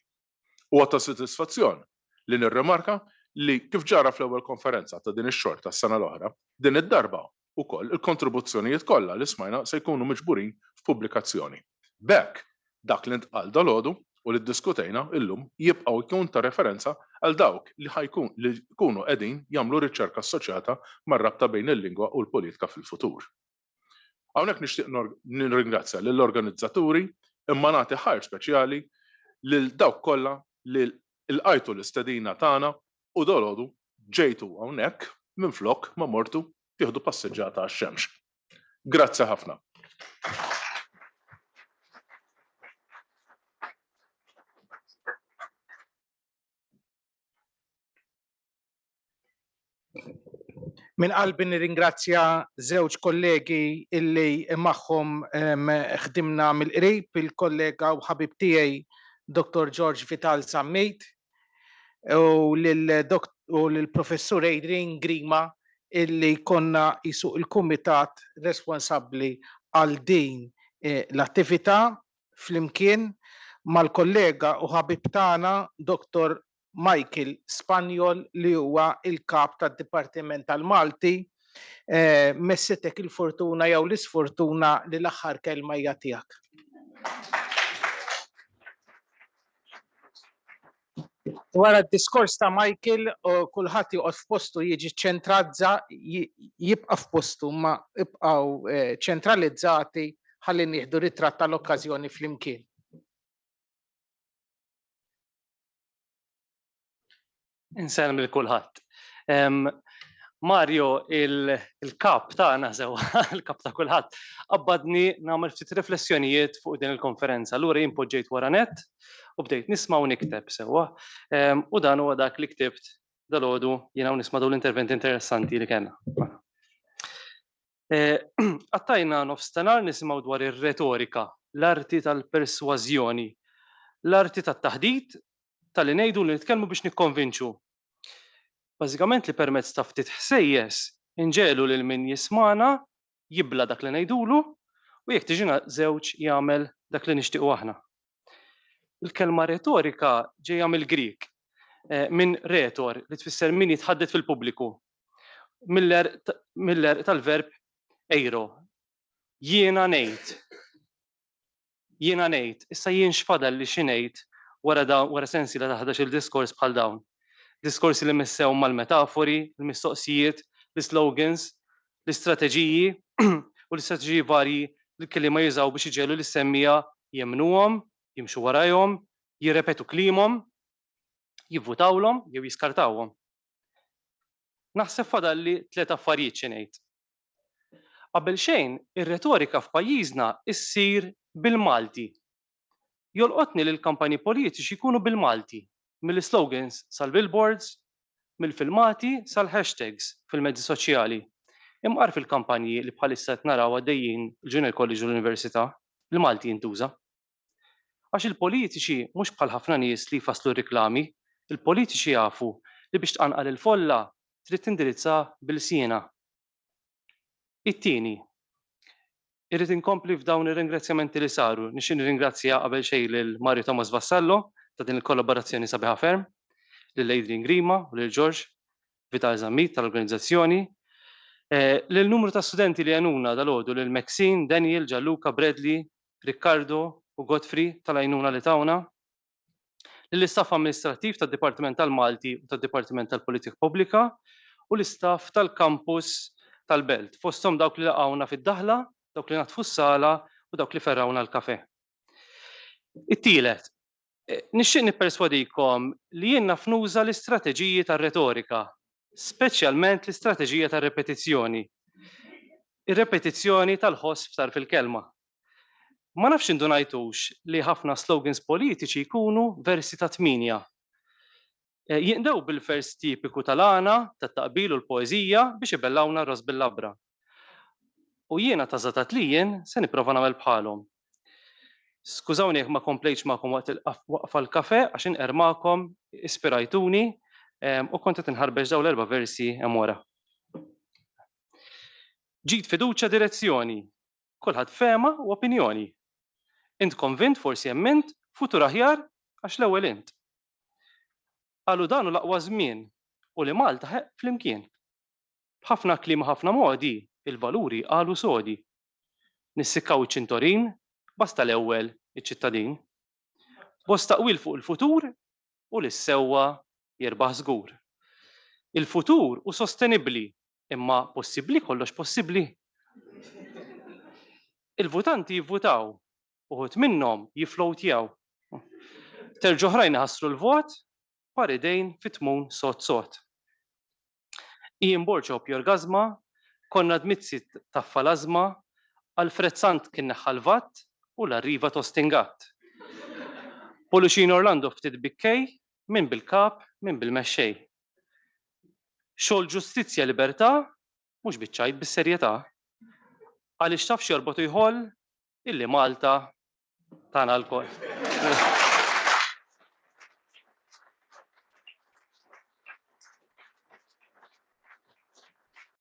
Huwa ta' sodisfazzjon li nirrimarka li kif ġara fl-ewwel konferenza ta' din ix-xorta s-sena l-oħra, din id-darba wkoll il-kontribuzzjonijiet kollha li smajna se jkunu miġburin f'pubblikazzjoni. B'hekk dak li ntqal dalgħodu u li ddiskutejna illum jibqgħu jkun ta' referenza għal dawk li jkunu qegħdin jagħmlu riċerka assoċjata mar-rabta bejn il-lingwa u l-politika fil-futur. Hawnhekk nixtieq nirringrazzja lill-organizzaturi imma nagħti ħajr speċjali lil dawk kollha li lqajtu l-istedina tagħna u dalgħodu ġejtu hawnhekk minflok ma mortu tieħdu passeġġjata għax-xemx. Grazzi ħafna. Min qalbi nirringrazzja żewġ kollegi illi magħhom ħdimna mill-qrib, il-kollega u ħabib tiegħi Dr. George Vital Sammejt u lill-professur Adrian Grima illi konna jisuq il-kumitat responsabbli għal din l-attività flimkien mal-kollega u ħabib tagħna Dr. Michael Spanjol li huwa il-kap tad-Dipartiment tal-Malti. Messitek il-fortuna jew l-isfortuna li l-aħħar kelma hija tiegħek. Wara d-diskors ta' Michael kulħadd joqgħod f'postu jiġi ċentrazza jibqa' f'postu ma ibqgħu ċentralizzati ħalli nieħdu ritratt tal-okkażjoni flimkien. Insellem lil kulħadd. Mario, il-kap tagħna sewwa, il-kap ta' kulħadd, qabbadni nagħmel ftit riflessjonijiet fuq din il-konferenza. Allura jien poġġejt wara nett u bdejt nisma' u nikteb sewwa. U dan huwa dak li ktibt dalgħodu jiena u nisma' dawn l-interventi interessanti li kellna. Għattajna nofstenar nisimgħu dwar ir-retorika, l-arti tal-persważjoni, l-arti tat-taħdid tal-li ngħidu li nitkellmu biex nikkonvinċu. Bażikament li permezz ta' ftit ħsejjes inġelu lil min jismana jibla dak li ngħidulu u jekk tiġina żewġ jagħmel dak li nixtiequ aħna. Il-kelma retorika ġejja mill-Grik minn retor li tfisser min jitħadded fil-pubbliku. Miller tal-verb eiro. Jiena ngħid. Jiena ngħid. Issa jien x'fadal li xi ngħid wara sensiela ta' 11 il-diskors bħal dawn. Diskorsi li missew mal-metafori, il-mistoqsijiet, l-slogans, l-istrateġiji u l-istrateġiji varji li kelliema jużaw biex iġelu l-semmija jemnuhom, jimxu warajhom, jirrepetu klimhom, jivvutawlhom jew jiskartawhom. Naħseb fadalli tliet affarijiet xi ngħid. Qabel xejn, ir-retorika f'pajjiżna issir bil-Malti. Jolqotni li l-kampanji politiċi jkunu bil-Malti. Mill-slogans sal-billboards, mill-filmati sal-hashtags fil-mezzi soċjali. Imqar fil-kampanji li bħalissa qed naraw għaddejjin il-Junior College u l-Università, il-Malti jintuża. Għax il-politiċi mhux bħal ħafna nies li jfasslu riklami, il-politiċi jafu li biex tqanqal il-folla trid tindirizza bil-siena. It-tieni, Irrid inkompli f'dawn ir-ringrazzjamenti li saru. Nixtieq nirringrazzja qabel xejn lil Mario Thomas Vassallo ta' din il-kollaborazzjoni sabiħa ferm, lil Adrian Grima u lil George Vital Zammit tal-organizzazzjoni, lil numru ta' studenti li għanuna dal-għodu lil Maxine, Daniel, Gianluca, Bradley, Riccardo u Godfrey tal-għajnuna li tawna, lill-istaff amministrattiv tad-Dipartiment tal-Malti u tad-Dipartiment tal-Politika Pubblika u l-istaff tal-kampus tal-Belt, fosthom dawk li laqgħuna fid-daħla, dawk li natfu s-sala u dawk li ferrawna l-kafe. It-tielet, nixtieq nipperswadikom li jien naf nuża l-istrateġiji tar-retorika, speċjalment l-istrateġija tar-repetizzjoni. Ir-repetizzjoni tal-ħoss ftar fil-kelma. Ma nafx indunajtux li ħafna slogans politiċi jkunu versi ta' 8. Jindew bil-vers tipiku tal-għana, tat-taqbil u l-poeżija biex ibellawna ros bil-labra. U jiena ta' żatat li jien se nipprova nagħmel bħalhom. Skużawni jekk ma komplejtx magħkom waqfa l-kafe għax inqermakom ispirajtuni u kont qed inħarbeġ dawn l-4 versi hemm wara. Ġid fiduċja direzzjoni, kulħadd fehma u opinjoni. Int konvint forsi hemmint futur aħjar għax l-ewwel int. Qalu dan u l-aqwa żmien u li Malta ħeq flimkien. B'ħafna kliem ħafna modi il-valuri qalu sodi. Nissikkaw iċ-ċintorin, basta l-ewwel iċ-ċittadin. Bosta qwil fuq il-futur u l-issewwa jerbaħ żgur. Il-futur u sostenibbli, imma possibbli kollox possibbli. Il-votanti jivvutaw, uħud minnhom jiflowtjaw. Terġu oħrajn iħassru l-vot, par idejn fit-tmun sod. Ian Borċo b'jorgazma, konna dmizzi taffa l-azma, Alfred Sant kien neħħa l-vatt u l-arriva tostingat. Poluxin Orlando ftit bikkej, min bil-kap, min bil-mexxej. Xogħol ġustizzja libertà, mhux biċċajt bis-serjetà. Għaliex taf x'jorbotu jħoll illi Malta tagħna l-kol.